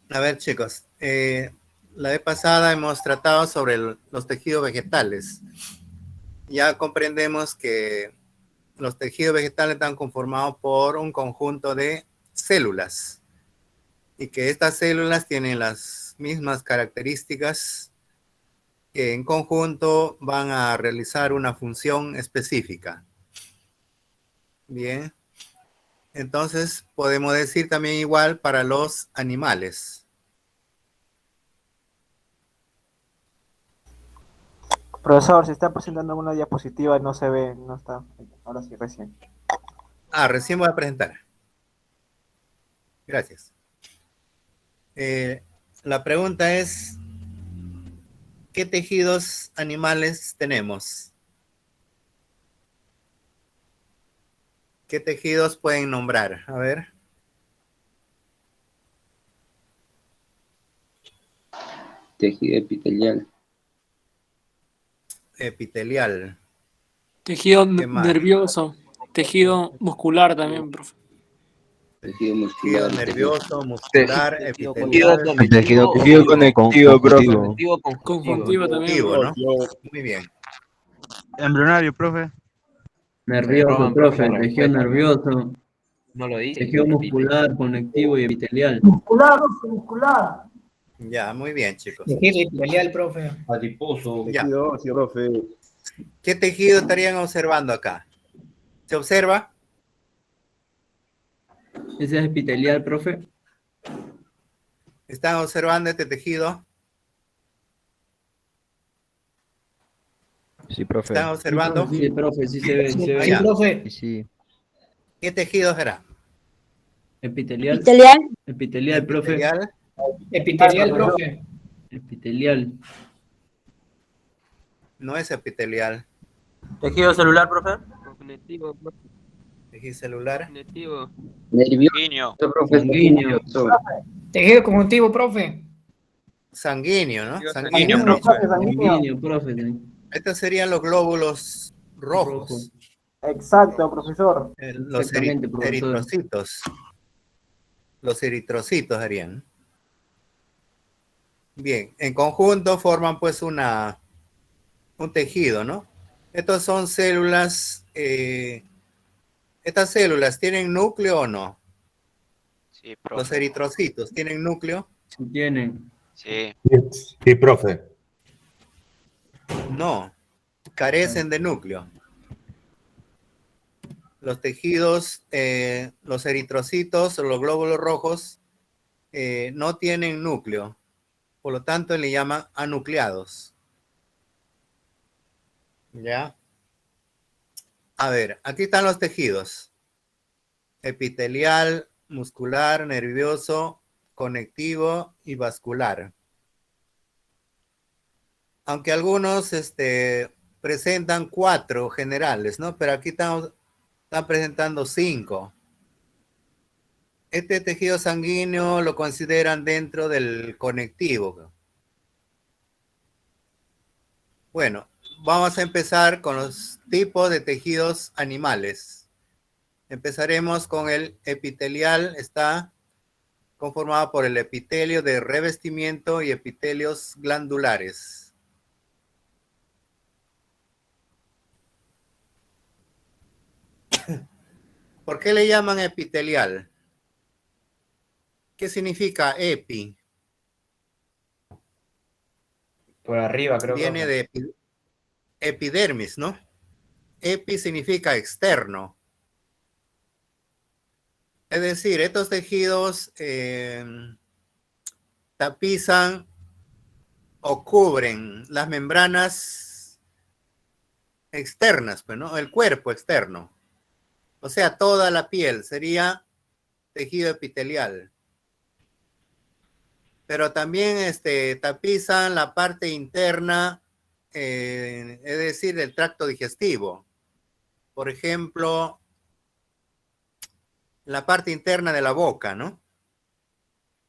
A ver, chicos, la vez pasada hemos tratado sobre los tejidos vegetales. Ya comprendemos que los tejidos vegetales están conformados por un conjunto de células y que estas células tienen las mismas características que en conjunto van a realizar una función específica. Bien, entonces podemos decir también igual para los animales. Profesor, se está presentando una diapositiva, no se ve, no está. Ahora sí, recién. Recién voy a presentar. Gracias. La pregunta es, ¿qué tejidos animales tenemos? ¿Qué tejidos pueden nombrar? A ver. Tejido epitelial. Epitelial. Tejido ¿Qué más? nervioso, tejido muscular también, profe. Tejido Tejido muscular. nervioso, muscular, Tejido epitelial. conectivo Conectivo, profe. Conjuntivo también, Conjuntivo, profe. ¿no? Muy bien. Embrionario, profe. Nervioso, profe, profe, tejido nervioso, No lo dice. tejido muscular, conectivo y epitelial. Muscular, muscular. Ya, muy bien, chicos. Tejido epitelial, profe. Adiposo. Ya. Tejido óseo, profe. ¿Qué tejido estarían observando acá? ¿Se observa? Ese es epitelial, profe. ¿Están observando este tejido? Sí, profe. ¿Están observando? Sí, profe, sí se ve, sí se ve. Sí, profe. Sí, sí. ¿Qué tejido será? Epitelial. Epitelial. Epitelial, profe. Epitelial. Epitelial, profe. Epitelial. No es epitelial. Tejido celular, profe. Conectivo, profe. Tejido celular. Conectivo. Nervioso, profe. Sanguíneo. Tejido conjuntivo, profe. Sanguíneo, ¿no? Tejido Sanguíneo. sanguíneo, Dicho. Sanguíneo, profe. Estos serían los glóbulos rojos. Exacto, profesor. Los Exactamente, profesor. eritrocitos. Los eritrocitos serían. Bien, en conjunto forman pues un tejido, ¿no? Estos son células. ¿Estas células tienen núcleo o no? Sí, Los profe. eritrocitos, ¿tienen núcleo? Sí tienen. Sí. Sí, profe. No, carecen de núcleo. Los tejidos, los eritrocitos o los glóbulos rojos no tienen núcleo, por lo tanto le llaman anucleados. ¿Ya? A ver, aquí están los tejidos. Epitelial, muscular, nervioso, conectivo y vascular. Aunque algunos presentan 4 generales, ¿no? Pero aquí están presentando 5. Este tejido sanguíneo lo consideran dentro del conectivo. Bueno, vamos a empezar con los tipos de tejidos animales. Empezaremos con el epitelial. Está conformado por el epitelio de revestimiento y epitelios glandulares. ¿Por qué le llaman epitelial? ¿Qué significa epi? Por arriba, creo que. Viene de epidermis, ¿no? Epi significa externo. Es decir, estos tejidos tapizan o cubren las membranas externas, pues, ¿no? El cuerpo externo. O sea, toda la piel sería tejido epitelial. Pero también tapizan la parte interna, es decir, del tracto digestivo. Por ejemplo, la parte interna de la boca, ¿no?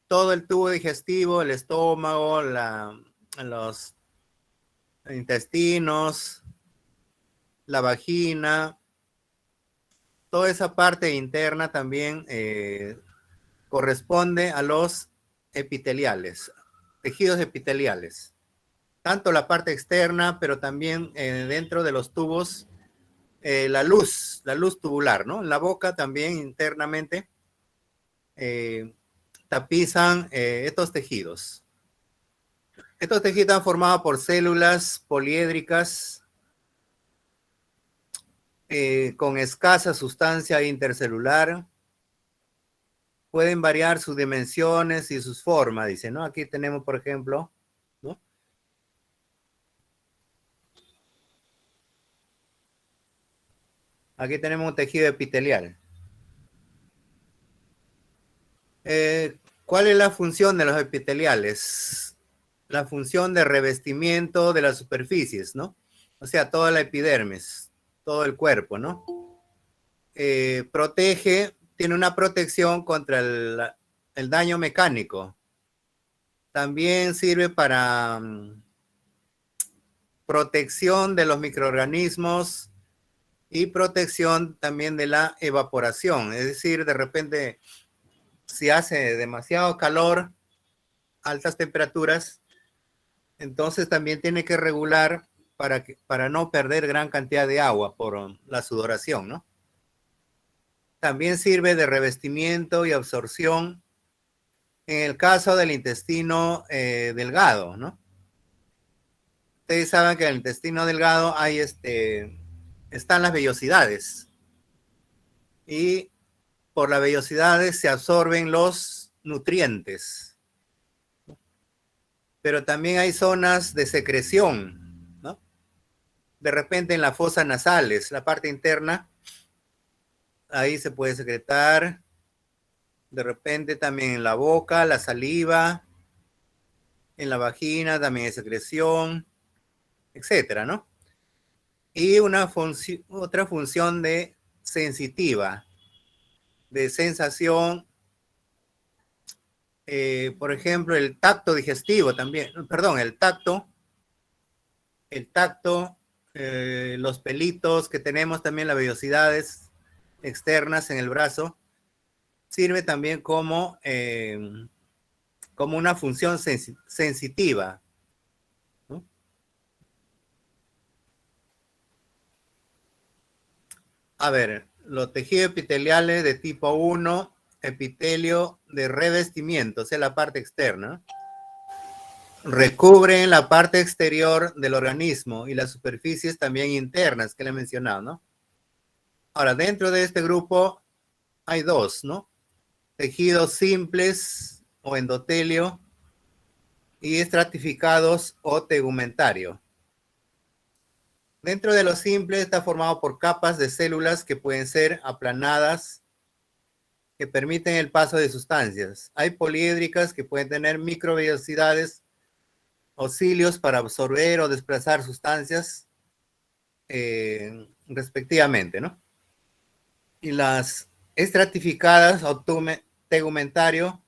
Todo el tubo digestivo, el estómago, los intestinos, la vagina, toda esa parte interna también corresponde a los epiteliales, tejidos epiteliales. Tanto la parte externa, pero también dentro de los tubos, la luz tubular, ¿no? En la boca también internamente tapizan estos tejidos. Estos tejidos están formados por células poliédricas con escasa sustancia intercelular. Pueden variar sus dimensiones y sus formas, dice, ¿no? Aquí tenemos, por ejemplo, ¿no? Aquí tenemos un tejido epitelial. ¿Cuál es la función de los epiteliales? La función de revestimiento de las superficies, ¿no? O sea, toda la epidermis, todo el cuerpo, ¿no? Protege, tiene una protección contra el daño mecánico. También sirve para protección de los microorganismos y protección también de la evaporación. Es decir, de repente, si hace demasiado calor, altas temperaturas, entonces también tiene que regular para no perder gran cantidad de agua por la sudoración, ¿no? También sirve de revestimiento y absorción en el caso del intestino delgado, ¿no? Ustedes saben que en el intestino delgado hay están las vellosidades. Y por las vellosidades se absorben los nutrientes. Pero también hay zonas de secreción, ¿no? De repente en las fosas nasales, la parte interna, ahí se puede secretar. De repente también en la boca, la saliva, en la vagina también hay secreción, etcétera, ¿no? Y otra función de sensitiva, de sensación, por ejemplo, el tacto digestivo también, perdón, el tacto, los pelitos que tenemos también, las vellosidades externas en el brazo, sirve también como una función sensitiva, ¿no? A ver, los tejidos epiteliales de tipo 1, epitelio de revestimiento, o sea, la parte externa, recubren la parte exterior del organismo y las superficies también internas que le he mencionado, ¿no? Ahora, dentro de este grupo hay dos, ¿no? Tejidos simples o endotelio y estratificados o tegumentario. Dentro de los simples está formado por capas de células que pueden ser aplanadas, que permiten el paso de sustancias. Hay poliédricas que pueden tener microvellosidades o cilios para absorber o desplazar sustancias respectivamente, ¿no? Y las estratificadas o tegumentario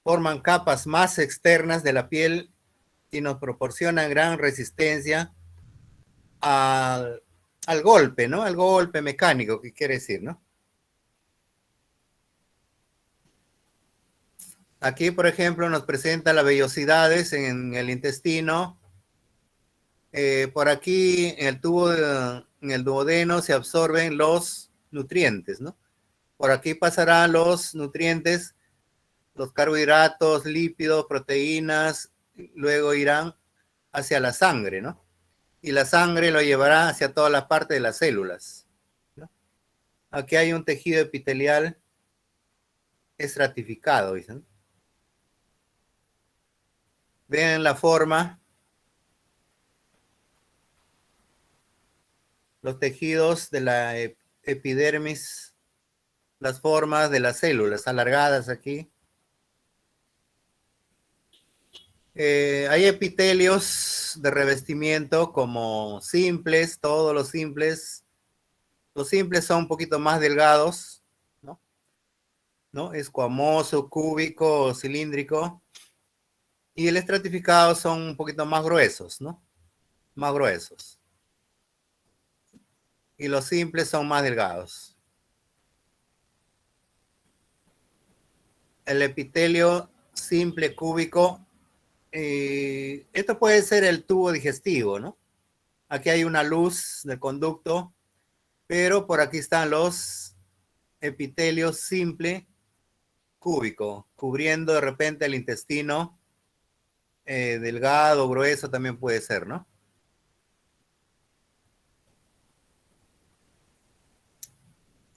forman capas más externas de la piel y nos proporcionan gran resistencia al golpe, ¿no? Al golpe mecánico, ¿qué quiere decir, no? Aquí, por ejemplo, nos presenta las vellosidades en el intestino. Por aquí, en el duodeno se absorben los nutrientes, ¿no? Por aquí pasarán los nutrientes, los carbohidratos, lípidos, proteínas, luego irán hacia la sangre, ¿no? Y la sangre lo llevará hacia toda la parte de las células, ¿no? Aquí hay un tejido epitelial estratificado, dicen. Vean la forma. Los tejidos de la epidermis, las formas de las células alargadas aquí. Hay epitelios de revestimiento como simples, todos los simples. Los simples son un poquito más delgados, ¿no? Escuamoso, cúbico, cilíndrico. Y el estratificado son un poquito más gruesos, ¿no? Más gruesos. Y los simples son más delgados. El epitelio simple cúbico. Esto puede ser el tubo digestivo, ¿no? Aquí hay una luz del conducto, pero por aquí están los epitelios simple cúbico, cubriendo de repente el intestino delgado, grueso también puede ser, ¿no?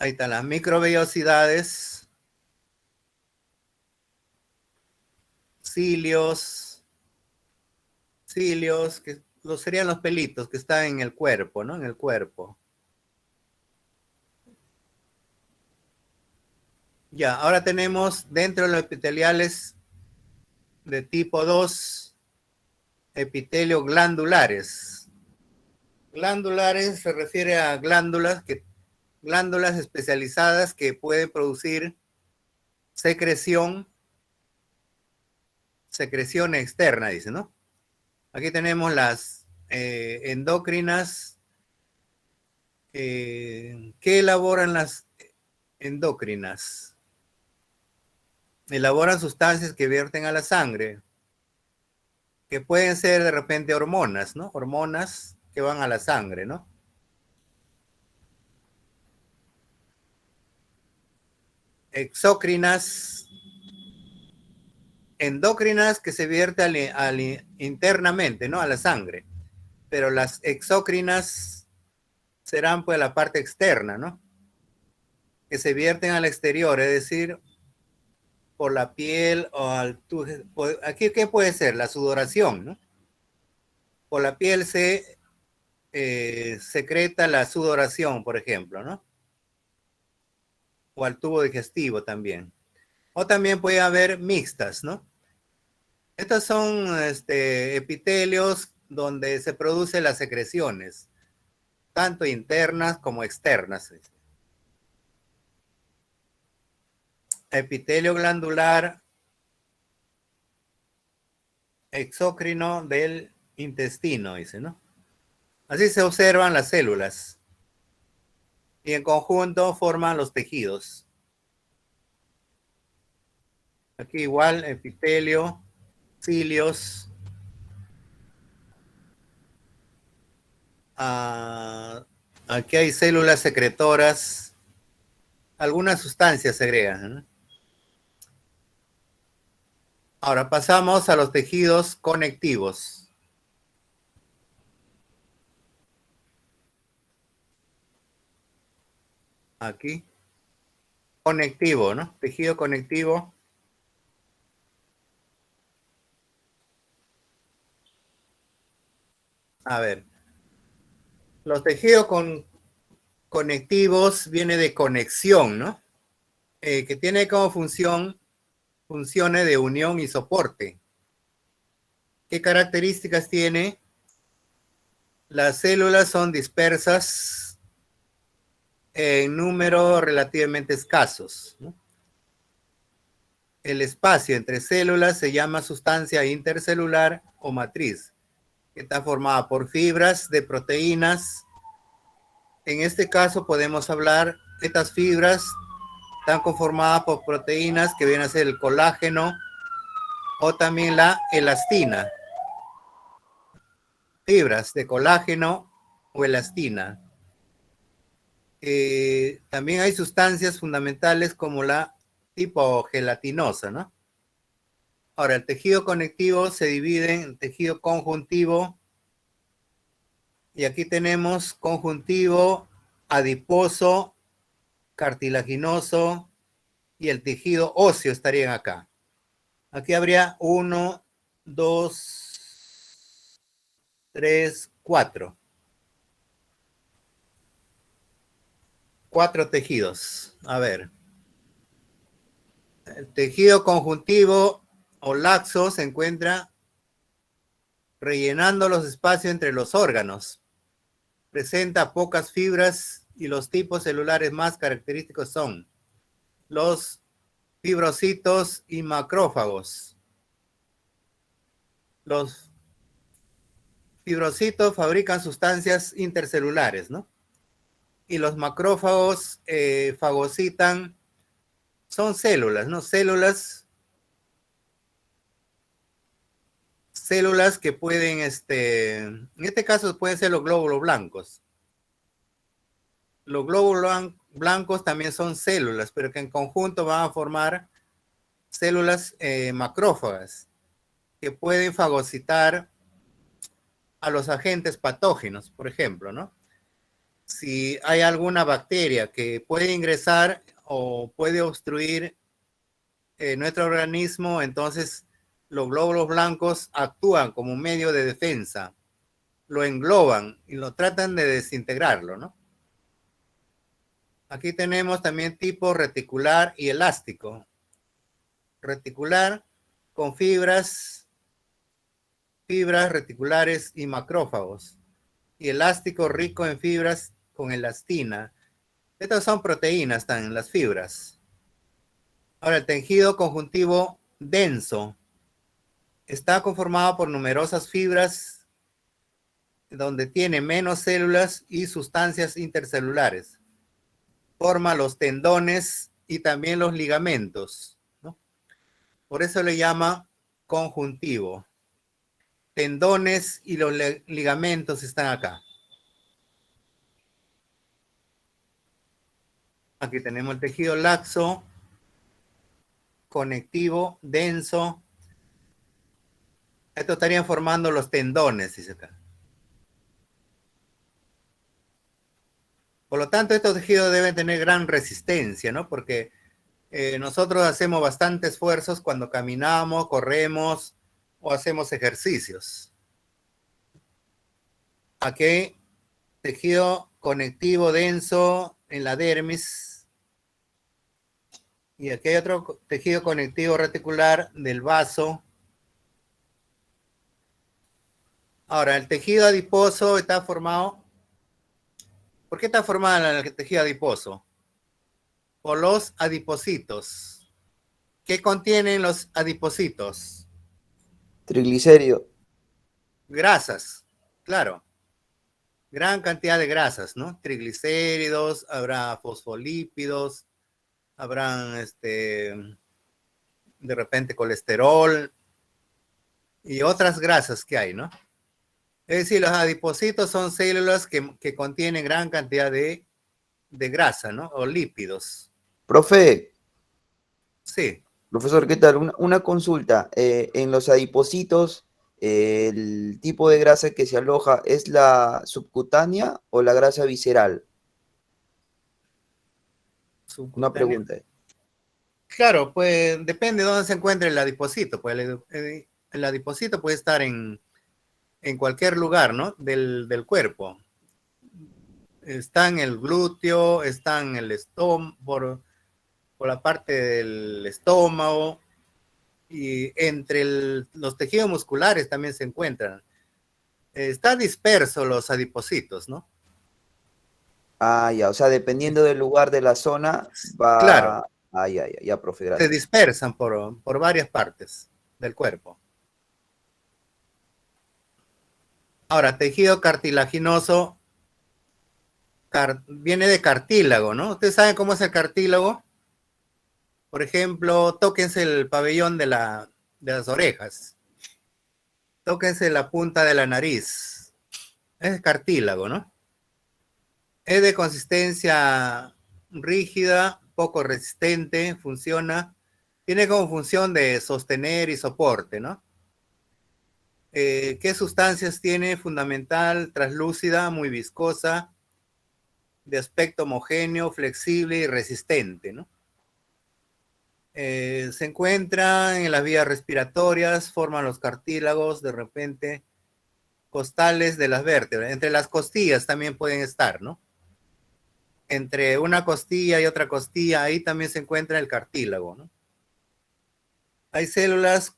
Ahí están las microvellosidades, cilios, que serían los pelitos que están en el cuerpo, ¿no? En el cuerpo. Ya, ahora tenemos dentro de los epiteliales de tipo 2, epitelio glandulares. Glandulares se refiere a glándulas especializadas que pueden producir secreción externa, dice, ¿no? Aquí tenemos las endocrinas. ¿Qué elaboran las endocrinas? Elaboran sustancias que vierten a la sangre, que pueden ser de repente hormonas, ¿no? Hormonas que van a la sangre, ¿no? Exócrinas, endócrinas que se vierten internamente, ¿no? A la sangre. Pero las exócrinas serán pues la parte externa, ¿no? Que se vierten al exterior, es decir, por la piel o aquí, ¿qué puede ser? La sudoración, ¿no? Por la piel se secreta la sudoración, por ejemplo, ¿no? O al tubo digestivo también. O también puede haber mixtas, ¿no? Estos son epitelios donde se producen las secreciones, tanto internas como externas. Epitelio glandular exócrino del intestino, dice, ¿no? Así se observan las células y en conjunto forman los tejidos. Aquí igual epitelio, cilios, aquí hay células secretoras, algunas sustancias segregan, ¿no? Ahora pasamos a los tejidos conectivos. Aquí. Conectivo, ¿no? Tejido conectivo. A ver. Los tejidos conectivos viene de conexión, ¿no? Que tiene como funciones de unión y soporte. ¿Qué características tiene? Las células son dispersas en número relativamente escasos, ¿no? El espacio entre células se llama sustancia intercelular o matriz, que está formada por fibras de proteínas. En este caso podemos hablar, estas fibras están conformadas por proteínas que vienen a ser el colágeno o también la elastina. Fibras de colágeno o elastina. También hay sustancias fundamentales como la tipo gelatinosa, ¿no? Ahora, el tejido conectivo se divide en tejido conjuntivo. Y aquí tenemos conjuntivo, adiposo, cartilaginoso y el tejido óseo estarían acá. Aquí habría 1, 2, 3, 4. 4 tejidos. A ver. El tejido conjuntivo o laxo se encuentra rellenando los espacios entre los órganos. Presenta pocas fibras y los tipos celulares más característicos son los fibrocitos y macrófagos. Los fibrocitos fabrican sustancias intercelulares, ¿no? Y los macrófagos fagocitan, son células, ¿no? Células células que pueden, en este caso pueden ser los glóbulos blancos. Los glóbulos blancos también son células, pero que en conjunto van a formar células macrófagas que pueden fagocitar a los agentes patógenos, por ejemplo, ¿no? Si hay alguna bacteria que puede ingresar o puede obstruir nuestro organismo, entonces los glóbulos blancos actúan como un medio de defensa, lo engloban y lo tratan de desintegrarlo, ¿no? Aquí tenemos también tipo reticular y elástico. Reticular con fibras reticulares y macrófagos. Y elástico rico en fibras con elastina. Estas son proteínas también, las fibras. Ahora, el tejido conjuntivo denso está conformado por numerosas fibras donde tiene menos células y sustancias intercelulares. Forma los tendones y también los ligamentos, ¿no? Por eso le llama conjuntivo. Tendones y los ligamentos están acá. Aquí tenemos el tejido laxo, conectivo, denso. Esto estarían formando los tendones, dice acá. Por lo tanto, estos tejidos deben tener gran resistencia, ¿no? Porque nosotros hacemos bastante esfuerzos cuando caminamos, corremos o hacemos ejercicios. Aquí, tejido conectivo denso en la dermis. Y aquí hay otro tejido conectivo reticular del vaso. Ahora, el tejido adiposo está formado. ¿Por qué está formado el tejido adiposo? Por los adipocitos. ¿Qué contienen los adipocitos? Triglicéridos. Grasas, claro. Gran cantidad de grasas, ¿no? Triglicéridos, habrá fosfolípidos, habrán de repente colesterol y otras grasas que hay, ¿no? Es decir, los adipocitos son células que contienen gran cantidad de grasa, ¿no? O lípidos. Profe. Sí. Profesor, ¿qué tal? Una consulta. En los adipocitos, ¿el tipo de grasa que se aloja es la subcutánea o la grasa visceral? Una pregunta. Claro, pues depende de dónde se encuentre el adipocito. Pues el adipocito puede estar en cualquier lugar, ¿no? Del cuerpo. Está en el glúteo, está en el estómago, por la parte del estómago, y entre los tejidos musculares también se encuentran. Está disperso los adipocitos, ¿no? Ah, ya, o sea, dependiendo del lugar de la zona, va... Claro. Ah, ya, profe, gracias. Se dispersan por varias partes del cuerpo. Ahora, tejido cartilaginoso viene de cartílago, ¿no? ¿Ustedes saben cómo es el cartílago? Por ejemplo, tóquense el pabellón de las orejas. Tóquense la punta de la nariz. Es cartílago, ¿no? Es de consistencia rígida, poco resistente, funciona. Tiene como función de sostener y soporte, ¿no? ¿Qué sustancias tiene? Fundamental, translúcida, muy viscosa, de aspecto homogéneo, flexible y resistente, ¿no? Se encuentra en las vías respiratorias, forman los cartílagos, de repente, costales de las vértebras. Entre las costillas también pueden estar, ¿no? Entre una costilla y otra costilla, ahí también se encuentra el cartílago, ¿no? Hay células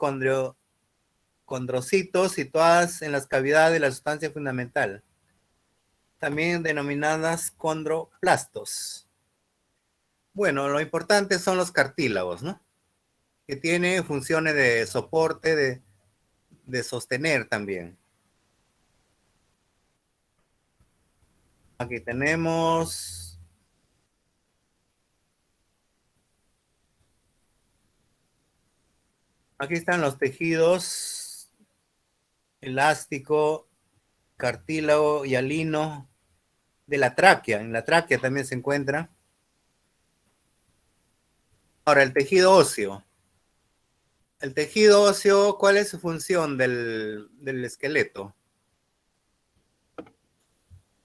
condrocitos situadas en las cavidades de la sustancia fundamental, también denominadas condroplastos. Bueno, lo importante son los cartílagos, ¿no? Que tienen funciones de soporte, de sostener también. Aquí tenemos... Aquí están los tejidos elástico, cartílago y hialino de la tráquea. En la tráquea también se encuentra. Ahora, el tejido óseo. El tejido óseo, ¿cuál es su función del esqueleto?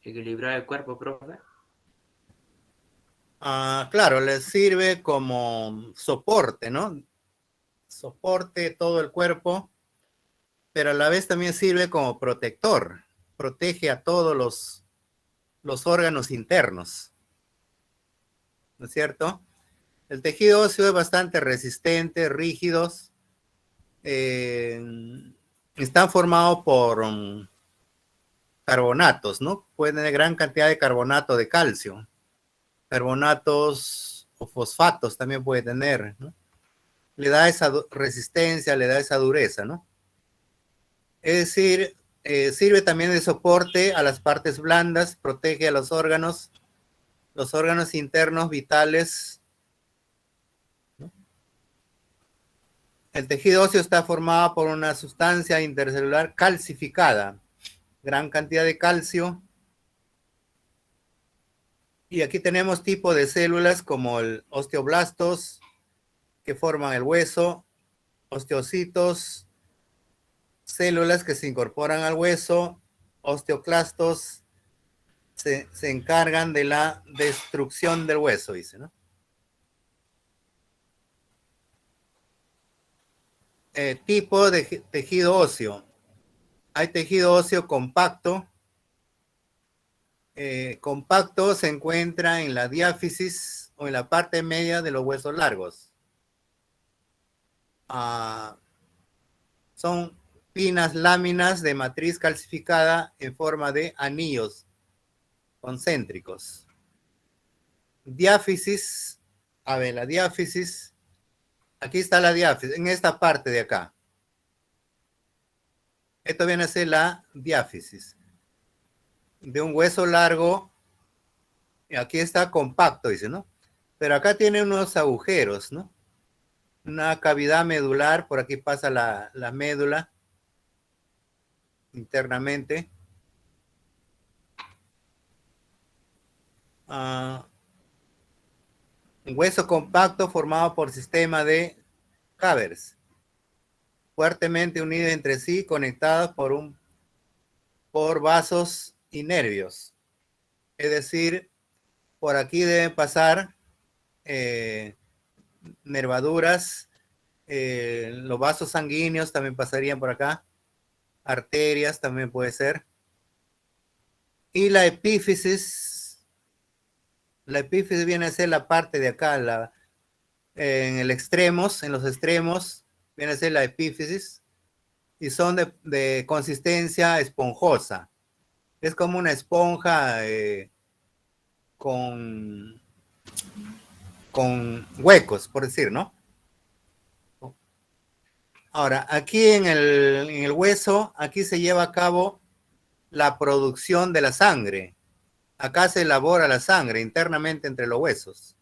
Equilibrar el cuerpo, profe. Claro, les sirve como soporte, ¿no? Soporte todo el cuerpo, pero a la vez también sirve como protector. Protege a todos los órganos internos. ¿No es cierto? El tejido óseo es bastante resistente, rígidos. Están formados por carbonatos, ¿no? Pueden tener gran cantidad de carbonato de calcio. Carbonatos o fosfatos también puede tener, ¿no? Le da esa resistencia, le da esa dureza, ¿no? Es decir, sirve también de soporte a las partes blandas, protege a los órganos internos vitales, ¿no? El tejido óseo está formado por una sustancia intercelular calcificada, gran cantidad de calcio. Y aquí tenemos tipo de células como el osteoblastos, que forman el hueso, osteocitos, células que se incorporan al hueso, osteoclastos, se encargan de la destrucción del hueso, dice, ¿no? Tipo de tejido óseo. Hay tejido óseo compacto. Compacto se encuentra en la diáfisis o en la parte media de los huesos largos. Son finas láminas de matriz calcificada en forma de anillos concéntricos. Diáfisis, a ver, la diáfisis, aquí está la diáfisis, en esta parte de acá. Esto viene a ser la diáfisis de un hueso largo. Aquí está compacto, dice, ¿no? Pero acá tiene unos agujeros, ¿no? Una cavidad medular, por aquí pasa la médula internamente. Un hueso compacto formado por sistema de Havers, fuertemente unidos entre sí, conectados por vasos y nervios. Es decir, por aquí deben pasar nervaduras, los vasos sanguíneos también pasarían por acá, arterias también puede ser. Y la epífisis viene a ser la parte de acá, en los extremos, viene a ser la epífisis, y son de consistencia esponjosa. Es como una esponja con huecos, por decir, ¿no? Ahora, aquí en el hueso, aquí se lleva a cabo la producción de la sangre. Acá se elabora la sangre internamente entre los huesos.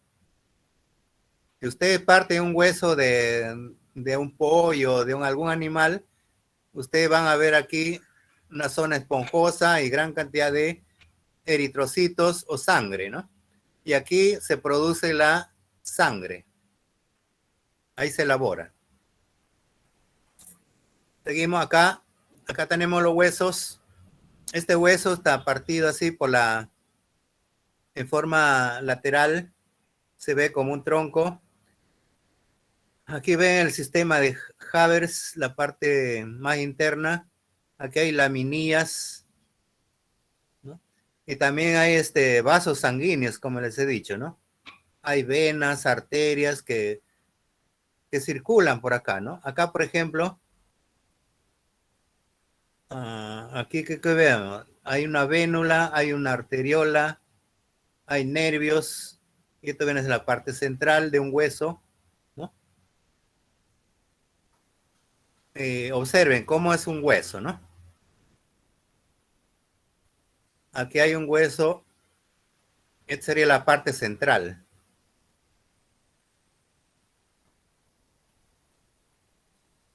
Si usted parte un hueso de un pollo, de algún animal, ustedes van a ver aquí una zona esponjosa y gran cantidad de eritrocitos o sangre, ¿no? Y aquí se produce la sangre. Ahí se elabora. Seguimos acá. Acá tenemos los huesos. Este hueso está partido así en forma lateral. Se ve como un tronco. Aquí ven el sistema de Havers, la parte más interna. Aquí hay laminillas, ¿no? Y también hay vasos sanguíneos, como les he dicho, ¿no? Hay venas, arterias que circulan por acá, ¿no? Acá, por ejemplo, aquí que veamos, hay una vénula, hay una arteriola, hay nervios, y esto viene de la parte central de un hueso, ¿no? Observen cómo es un hueso, ¿no? Aquí hay un hueso, esta sería la parte central.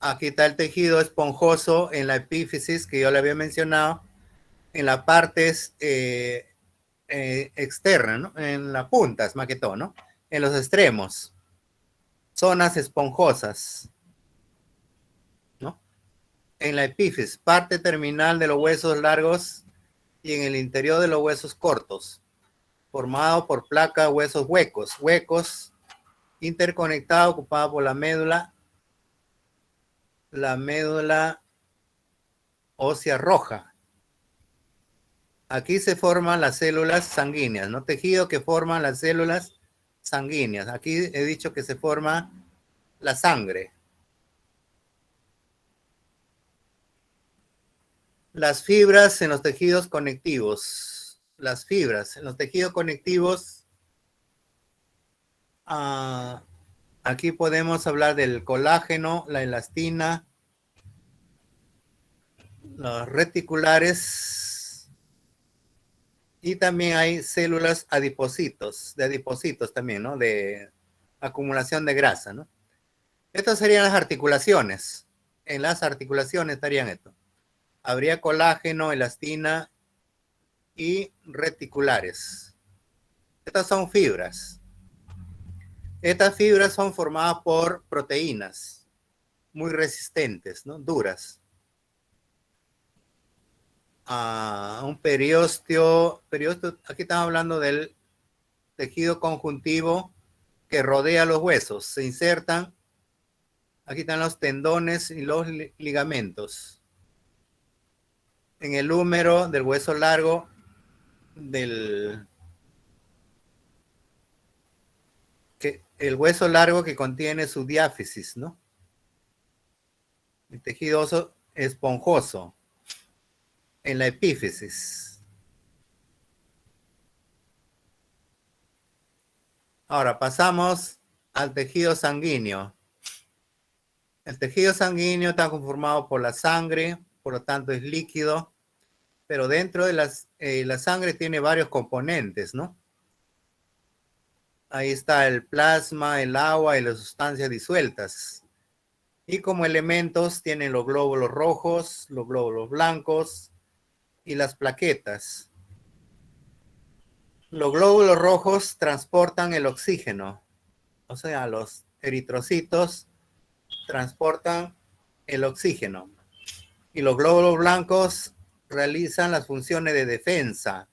Aquí está el tejido esponjoso en la epífisis que yo le había mencionado, en las partes externas, ¿no? En las puntas, más que todo, ¿no? En los extremos. Zonas esponjosas, ¿no? En la epífisis, parte terminal de los huesos largos y en el interior de los huesos cortos, formado por placas, huesos huecos interconectados, ocupados por la médula ósea roja. Aquí se forman las células sanguíneas, ¿no? Tejido que forman las células sanguíneas. Aquí he dicho que se forma la sangre. Las fibras en los tejidos conectivos. Las fibras en los tejidos conectivos. Aquí podemos hablar del colágeno, la elastina, los reticulares y también hay células de adipocitos también, ¿no? De acumulación de grasa, ¿no? Estas serían las articulaciones. En las articulaciones estarían esto. Habría colágeno, elastina y reticulares. Estas son fibras. Estas fibras son formadas por proteínas muy resistentes, ¿no? Duras. Un periósteo, aquí estamos hablando del tejido conjuntivo que rodea los huesos. Se insertan, aquí están los tendones y los ligamentos. En el húmero del hueso largo el hueso largo que contiene su diáfisis, ¿no? El tejido óseo esponjoso en la epífisis. Ahora pasamos al tejido sanguíneo. El tejido sanguíneo está conformado por la sangre, por lo tanto es líquido, pero dentro de la sangre tiene varios componentes, ¿no? Ahí está el plasma, el agua y las sustancias disueltas. Y como elementos tienen los glóbulos rojos, los glóbulos blancos y las plaquetas. Los glóbulos rojos transportan el oxígeno, o sea, los eritrocitos transportan el oxígeno. Y los glóbulos blancos realizan las funciones de defensa.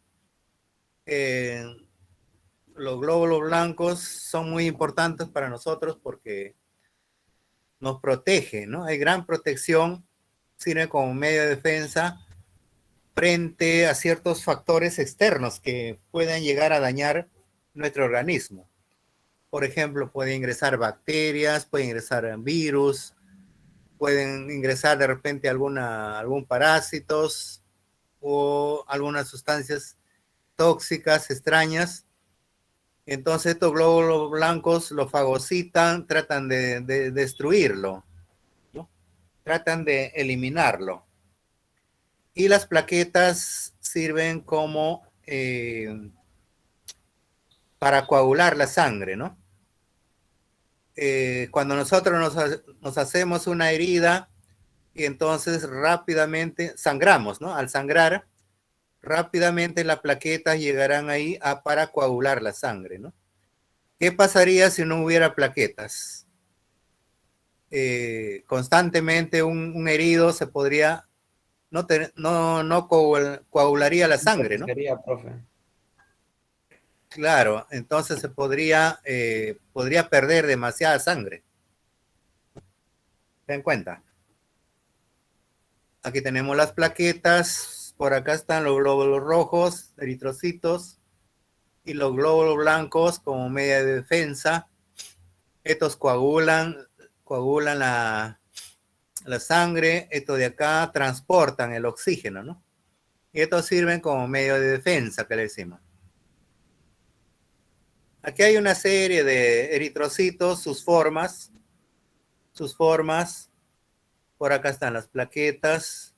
Los glóbulos blancos son muy importantes para nosotros porque nos protegen, ¿no? Hay gran protección, sirve como medio de defensa frente a ciertos factores externos que puedan llegar a dañar nuestro organismo. Por ejemplo, pueden ingresar bacterias, pueden ingresar virus, pueden ingresar de repente algún parásitos o algunas sustancias tóxicas, extrañas. Entonces estos glóbulos blancos lo fagocitan, tratan de destruirlo, ¿no? Tratan de eliminarlo. Y las plaquetas sirven como para coagular la sangre, ¿no? Cuando nosotros nos hacemos una herida y entonces rápidamente sangramos, ¿no? Al sangrar, rápidamente las plaquetas llegarán ahí para coagular la sangre, ¿no? ¿Qué pasaría si no hubiera plaquetas? Constantemente un herido se podría, no coagularía la sangre, ¿no? Sería, profe. Claro, entonces se podría perder demasiada sangre. ¿Se dan cuenta? Aquí tenemos las plaquetas, por acá están los glóbulos rojos, eritrocitos, y los glóbulos blancos como media de defensa. Estos coagulan la sangre, estos de acá transportan el oxígeno, ¿no? Y estos sirven como medio de defensa, que le decimos. Aquí hay una serie de eritrocitos, sus formas. Por acá están las plaquetas.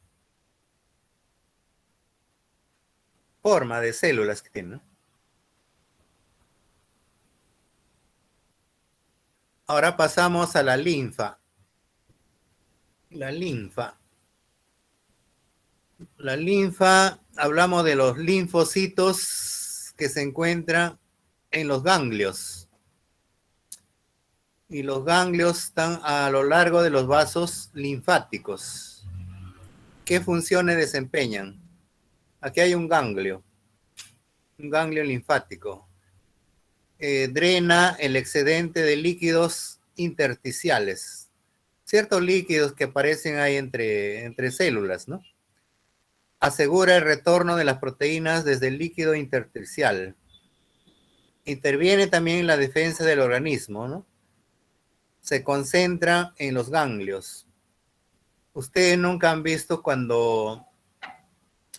Forma de células que tienen, ¿no? Ahora pasamos a la linfa. La linfa. La linfa, hablamos de los linfocitos que se encuentran en los ganglios. Y los ganglios están a lo largo de los vasos linfáticos. ¿Qué funciones desempeñan? Aquí hay un ganglio linfático. Drena el excedente de líquidos intersticiales. Ciertos líquidos que aparecen ahí entre células, ¿no? Asegura el retorno de las proteínas desde el líquido intersticial. Interviene también en la defensa del organismo, ¿no? Se concentra en los ganglios. Ustedes nunca han visto cuando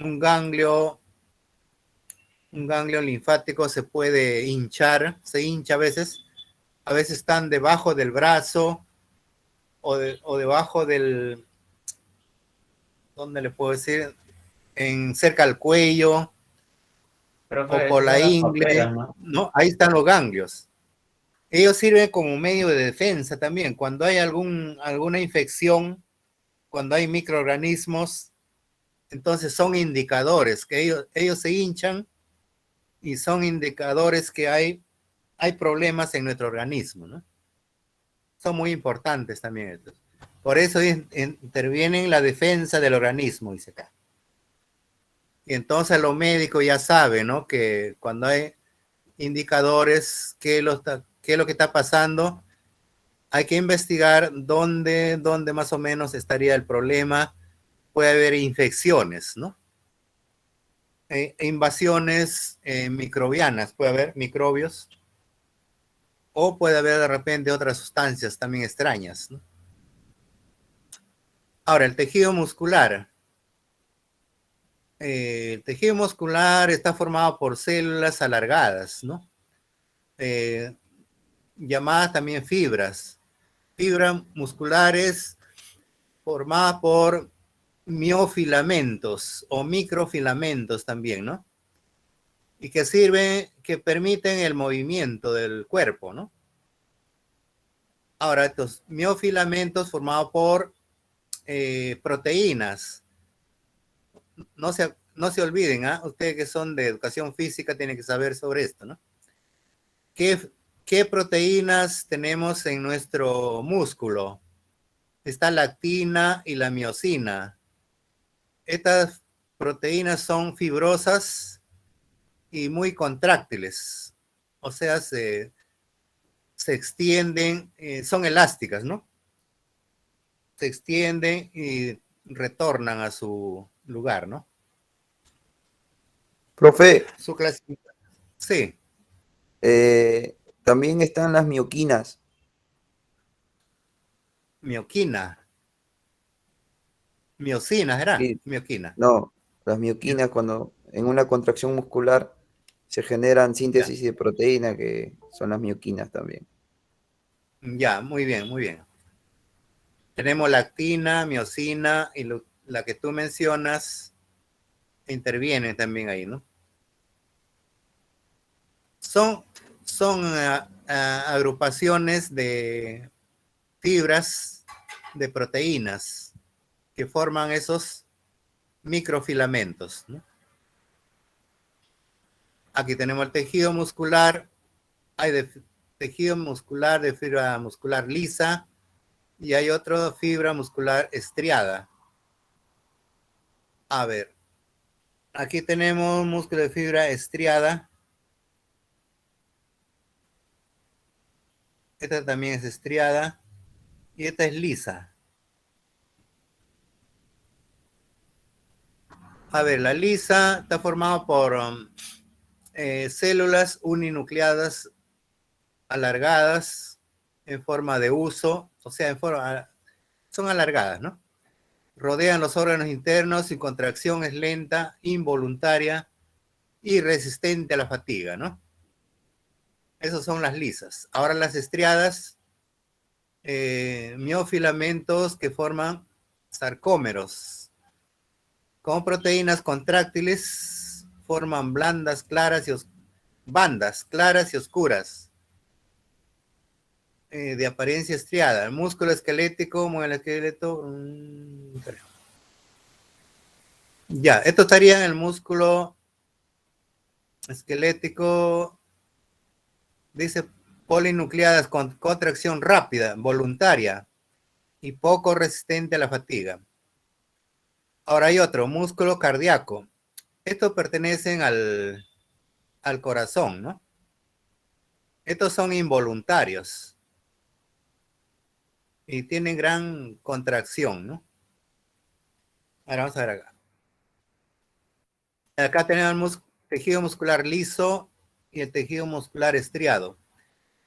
un ganglio linfático se puede hinchar, se hincha a veces están debajo del brazo o debajo del, ¿dónde le puedo decir? Cerca al cuello, Profe, o por la esas son las ingle, paperas, ¿no? ¿no? Ahí están los ganglios. Ellos sirven como medio de defensa también. Cuando hay alguna infección, cuando hay microorganismos, entonces son indicadores que ellos se hinchan y son indicadores que hay problemas en nuestro organismo, ¿no? Son muy importantes también estos. Por eso intervienen en la defensa del organismo, dice acá. Y entonces los médicos ya saben, ¿no? Que cuando hay indicadores, qué es lo que está pasando, hay que investigar dónde más o menos estaría el problema. Puede haber infecciones, ¿no? Invasiones microbianas, puede haber microbios, o puede haber de repente otras sustancias también extrañas, ¿no? Ahora, el tejido muscular. El tejido muscular está formado por células alargadas, ¿no? Llamadas también fibras. Fibras musculares formadas por miofilamentos o microfilamentos también, ¿no? Y que permiten el movimiento del cuerpo, ¿no? Ahora, estos miofilamentos formados por proteínas. No se olviden, ¿ah? Ustedes que son de educación física tienen que saber sobre esto, ¿no? ¿Qué proteínas tenemos en nuestro músculo? Está la actina y la miosina. Estas proteínas son fibrosas y muy contráctiles. O sea, se extienden, son elásticas, ¿no? Se extienden y retornan a su lugar, ¿no? Profe, Su clasificación. Sí, también están las mioquinas. mioquina. Miocina, ¿era? Sí, Mioquina. no, las mioquinas cuando en una contracción muscular se generan síntesis de proteína que son las mioquinas también. Ya, muy bien, muy bien. Tenemos la actina, miosina y la que tú mencionas interviene también ahí, ¿no? Son agrupaciones de fibras de proteínas que forman esos microfilamentos, ¿no? Aquí tenemos el tejido muscular, hay tejido muscular de fibra muscular lisa y hay otra fibra muscular estriada. A ver, aquí tenemos músculo de fibra estriada. Esta también es estriada y esta es lisa. A ver, la lisa está formada por células uninucleadas alargadas en forma de uso, o sea, son alargadas, ¿no? Rodean los órganos internos y contracción es lenta, involuntaria y resistente a la fatiga, ¿no? Esas son las lisas. Ahora las estriadas, miofilamentos que forman sarcómeros. Como proteínas contráctiles, forman bandas claras y oscuras. de apariencia estriada. El músculo esquelético, mueve el esqueleto. Ya, esto estaría en el músculo esquelético, dice polinucleadas con contracción rápida, voluntaria y poco resistente a la fatiga. Ahora hay otro, músculo cardíaco. Estos pertenecen al corazón, ¿no? Estos son involuntarios y tienen gran contracción, ¿no? Ahora vamos a ver acá. Acá tenemos el tejido muscular liso y el tejido muscular estriado.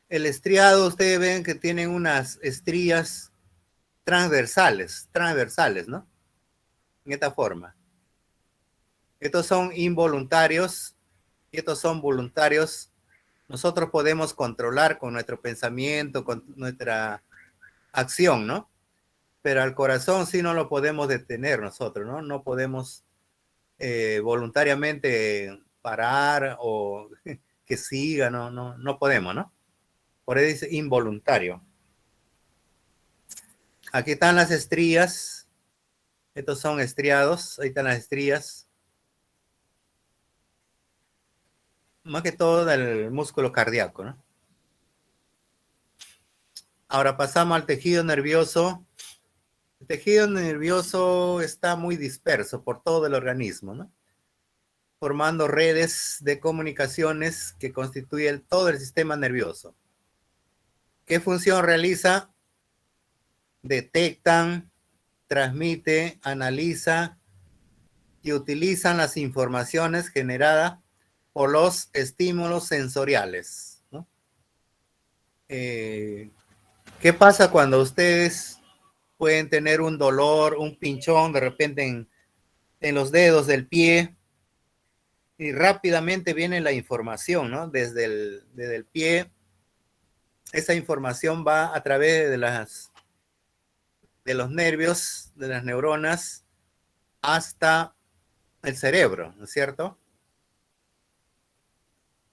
El estriado, ustedes ven que tienen unas estrías transversales, ¿no? En esta forma. Estos son involuntarios y estos son voluntarios. Nosotros podemos controlar con nuestro pensamiento, con nuestra acción, ¿no? Pero al corazón sí no lo podemos detener nosotros, ¿no? No podemos voluntariamente parar o que siga, no podemos, ¿no? Por eso dice involuntario. Aquí están las estrías. Estos son estriados. Ahí están las estrías. Más que todo del músculo cardíaco, ¿no? Ahora pasamos al tejido nervioso. El tejido nervioso está muy disperso por todo el organismo, ¿no? Formando redes de comunicaciones que constituyen todo el sistema nervioso. ¿Qué función realiza? Detectan, transmite, analiza y utilizan las informaciones generadas por los estímulos sensoriales, ¿no? ¿Qué pasa cuando ustedes pueden tener un dolor, un pinchón de repente en los dedos del pie? Y rápidamente viene la información, ¿no? Desde el pie, esa información va a través de los nervios, de las neuronas, hasta el cerebro, ¿no es cierto?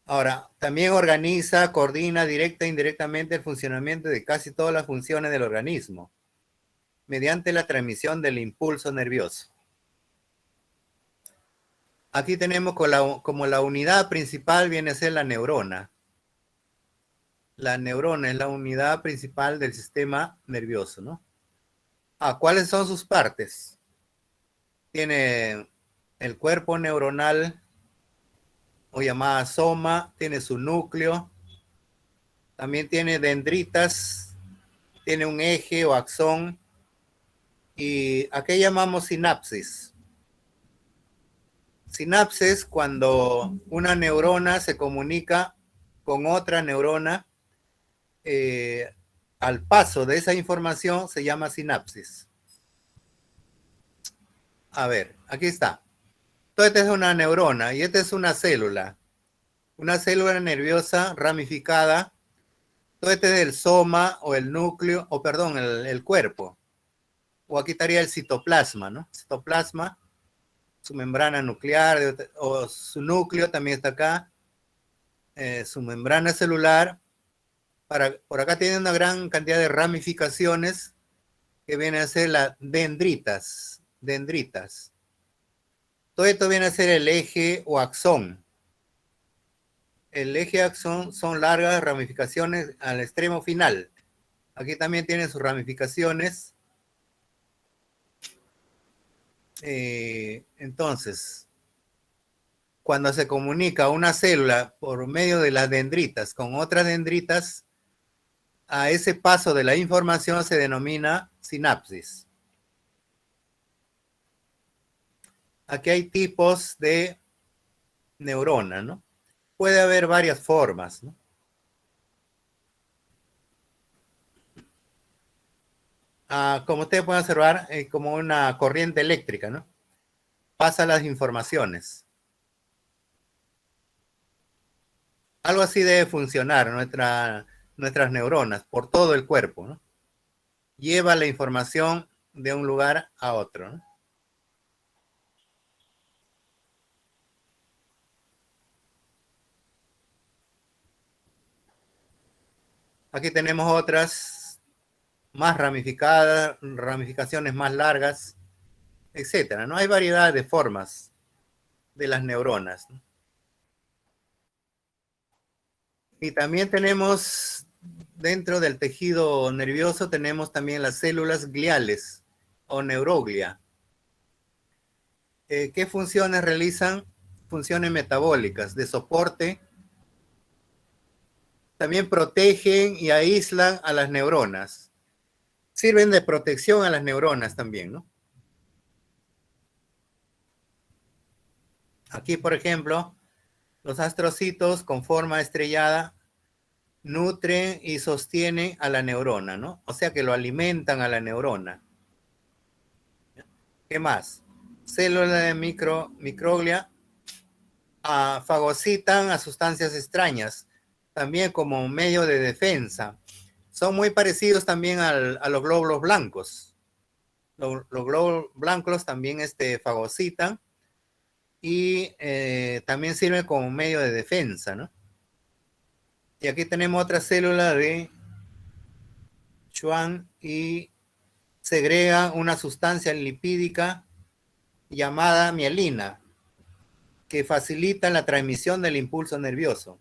Ahora, también organiza, coordina directa e indirectamente el funcionamiento de casi todas las funciones del organismo, mediante la transmisión del impulso nervioso. Aquí tenemos como la unidad principal viene a ser la neurona. La neurona es la unidad principal del sistema nervioso, ¿no? ¿Cuáles son sus partes? Tiene el cuerpo neuronal, o llamada soma, tiene su núcleo, también tiene dendritas, tiene un eje o axón, y ¿a qué llamamos sinapsis? Sinapsis cuando una neurona se comunica con otra neurona, al paso de esa información se llama sinapsis. A ver, aquí está. Esta es una neurona y esta es una célula nerviosa ramificada. Todo este es el soma o el núcleo, o perdón, el cuerpo. O aquí estaría el citoplasma, ¿no? Citoplasma, su membrana nuclear, o su núcleo también está acá. Su membrana celular. Por acá tiene una gran cantidad de ramificaciones que vienen a ser las dendritas. Todo esto viene a ser el eje o axón. El eje axón son largas ramificaciones al extremo final. Aquí también tiene sus ramificaciones. Entonces, cuando se comunica una célula por medio de las dendritas con otras dendritas, a ese paso de la información se denomina sinapsis. Aquí hay tipos de neurona, ¿no? Puede haber varias formas, ¿no? Como ustedes pueden observar, como una corriente eléctrica, ¿no? Pasa las informaciones. Algo así debe funcionar nuestras neuronas por todo el cuerpo, ¿no? Lleva la información de un lugar a otro, ¿no? Aquí tenemos otras más ramificadas, ramificaciones más largas, etcétera, ¿no? Hay variedad de formas de las neuronas, ¿no? Y también tenemos, dentro del tejido nervioso, tenemos también las células gliales o neuroglia. ¿Qué funciones realizan? Funciones metabólicas, de soporte. También protegen y aíslan a las neuronas. Sirven de protección a las neuronas también, ¿no? Aquí, por ejemplo, los astrocitos con forma estrellada nutren y sostienen a la neurona, ¿no? O sea que lo alimentan a la neurona. ¿Qué más? Células de microglia fagocitan a sustancias extrañas, también como medio de defensa. Son muy parecidos también a los glóbulos blancos. Los glóbulos blancos también fagocitan y también sirven como medio de defensa, ¿no? Y aquí tenemos otra célula de Schwann y segrega una sustancia lipídica llamada mielina, que facilita la transmisión del impulso nervioso.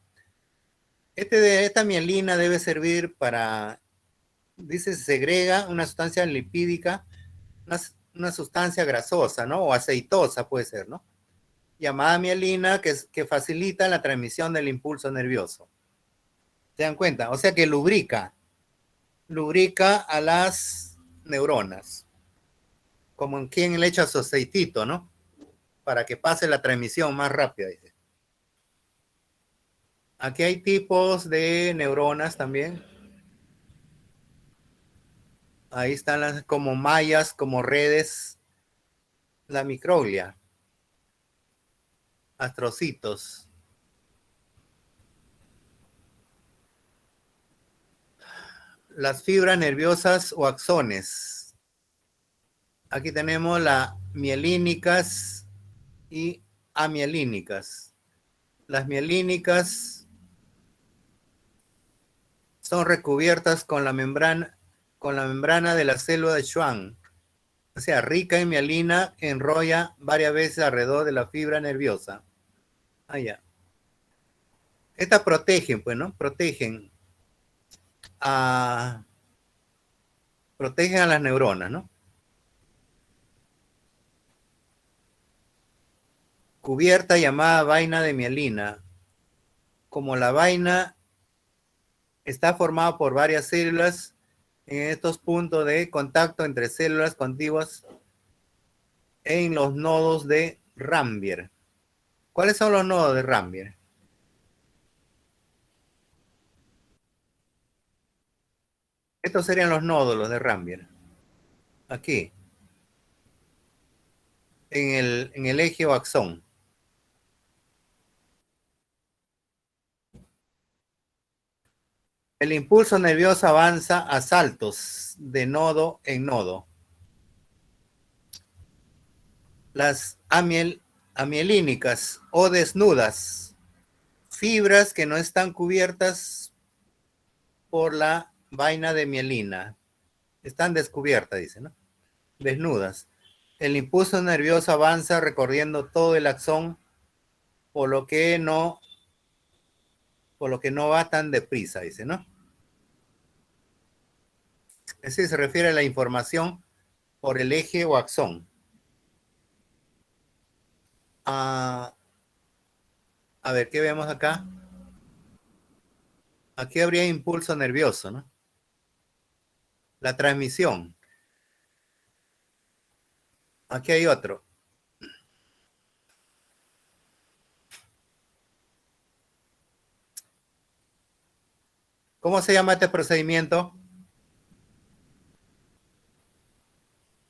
Esta mielina debe servir para, dice, segrega una sustancia lipídica, una sustancia grasosa, ¿no? O aceitosa puede ser, ¿no? Llamada mielina, que facilita la transmisión del impulso nervioso. ¿Se dan cuenta? O sea que lubrica a las neuronas, como en quien le echa su aceitito, ¿no? Para que pase la transmisión más rápida, dice. Aquí hay tipos de neuronas también. Ahí están las como mallas, como redes, la microglia, astrocitos. Las fibras nerviosas o axones. Aquí tenemos las mielínicas y amielínicas. Las mielínicas son recubiertas con la membrana de la célula de Schwann. O sea, rica en mielina, enrolla varias veces alrededor de la fibra nerviosa. Ya. Estas protegen, pues, ¿no? Protegen a las neuronas, ¿no? Cubierta llamada vaina de mielina. Como la vaina está formada por varias células, en estos puntos de contacto entre células contiguas en los nodos de Rambier. ¿Cuáles son los nodos de Rambier? Estos serían los nódulos de Rambier. Aquí. En el eje o axón. El impulso nervioso avanza a saltos de nodo en nodo. Las amielínicas o desnudas, fibras que no están cubiertas por la vaina de mielina. Están descubiertas, dice, ¿no? Desnudas. El impulso nervioso avanza recorriendo todo el axón, por lo que no va tan deprisa, dice, ¿no? Es decir, se refiere a la información por el eje o axón. A ver, ¿qué vemos acá? Aquí habría impulso nervioso, ¿no? La transmisión. Aquí hay otro. ¿Cómo se llama este procedimiento?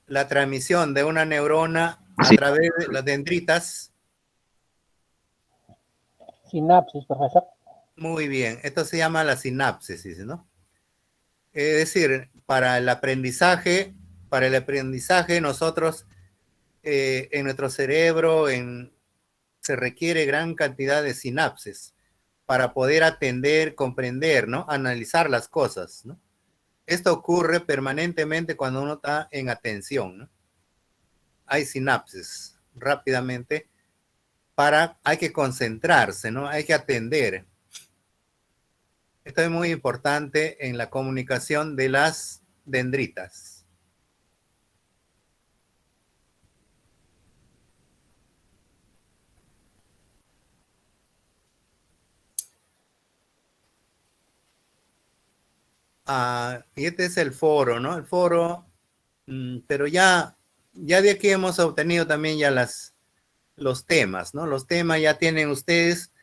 La transmisión de una neurona a través de las dendritas. Sinapsis, profesor. Muy bien, esto se llama la sinapsis, dice, ¿no? Es decir, para el aprendizaje nosotros en nuestro cerebro se requiere gran cantidad de sinapsis. para poder atender, comprender, ¿no? Analizar las cosas, ¿no? Esto ocurre permanentemente cuando uno está en atención, ¿no? Hay sinapsis rápidamente hay que concentrarse, ¿no? Hay que atender. Esto es muy importante en la comunicación de las dendritas. Y este es el foro, ¿no? El foro, pero ya de aquí hemos obtenido también ya los temas, ¿no? Los temas ya tienen ustedes,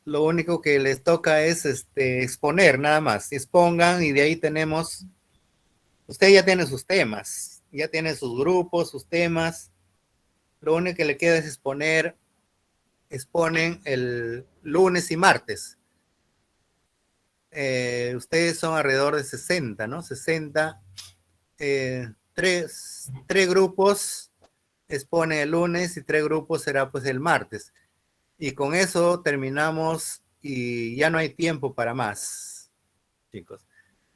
lo único que les toca es exponer nada más. Expongan y de ahí tenemos, usted ya tiene sus temas, ya tiene sus grupos, sus temas. Lo único que le queda es exponen el lunes y martes. Ustedes son alrededor de 60, ¿no? 60, tres grupos exponen el lunes y 3 grupos será pues el martes. Y con eso terminamos y ya no hay tiempo para más, chicos.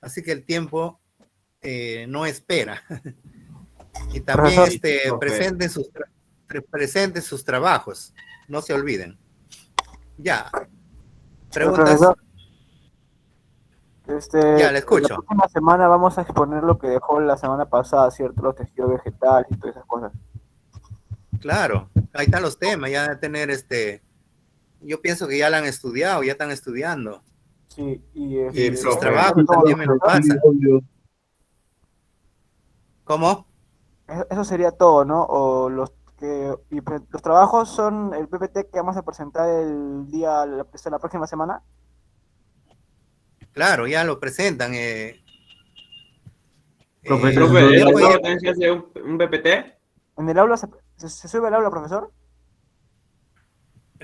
Así que el tiempo no espera. Y también presenten sus trabajos, no se olviden. Ya. Preguntas. Ya, le escucho. La próxima semana vamos a exponer lo que dejó la semana pasada, ¿cierto? Los tejidos vegetales y todas esas cosas. Claro, ahí están los temas, ya de tener yo pienso que ya la han estudiado, ya están estudiando. Sí, y sus trabajos también me lo pasan. ¿Cómo? Eso sería todo, ¿no? Los trabajos son el PPT que vamos a presentar la próxima semana. Claro, ya lo presentan. Profesor, ¿también se hace un PPT? ¿En el aula se sube al aula, profesor?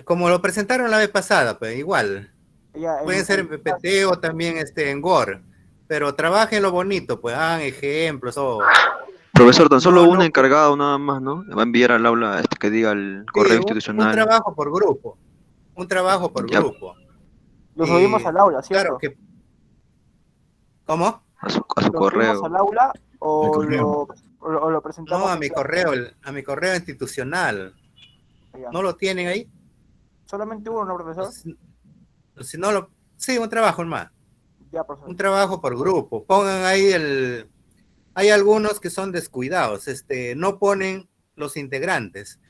Como lo presentaron la vez pasada, pues igual. Pueden ser en PPT o también en Word, pero trabajen lo bonito, pues hagan ejemplos. Profesor, tan solo un encargado nada más, ¿no? Va a enviar al aula que diga el correo institucional. Un trabajo por grupo. Un trabajo por grupo. Lo subimos al aula, ¿cierto? Claro. ¿Cómo? A su correo. ¿Lo subimos al aula o lo presentamos? No, a mi correo institucional. Ya. ¿No lo tienen ahí? Solamente uno, ¿no, profesor? Si no sí, un trabajo más. Ya, profesor. Un trabajo por grupo. Pongan ahí hay algunos que son descuidados, no ponen los integrantes.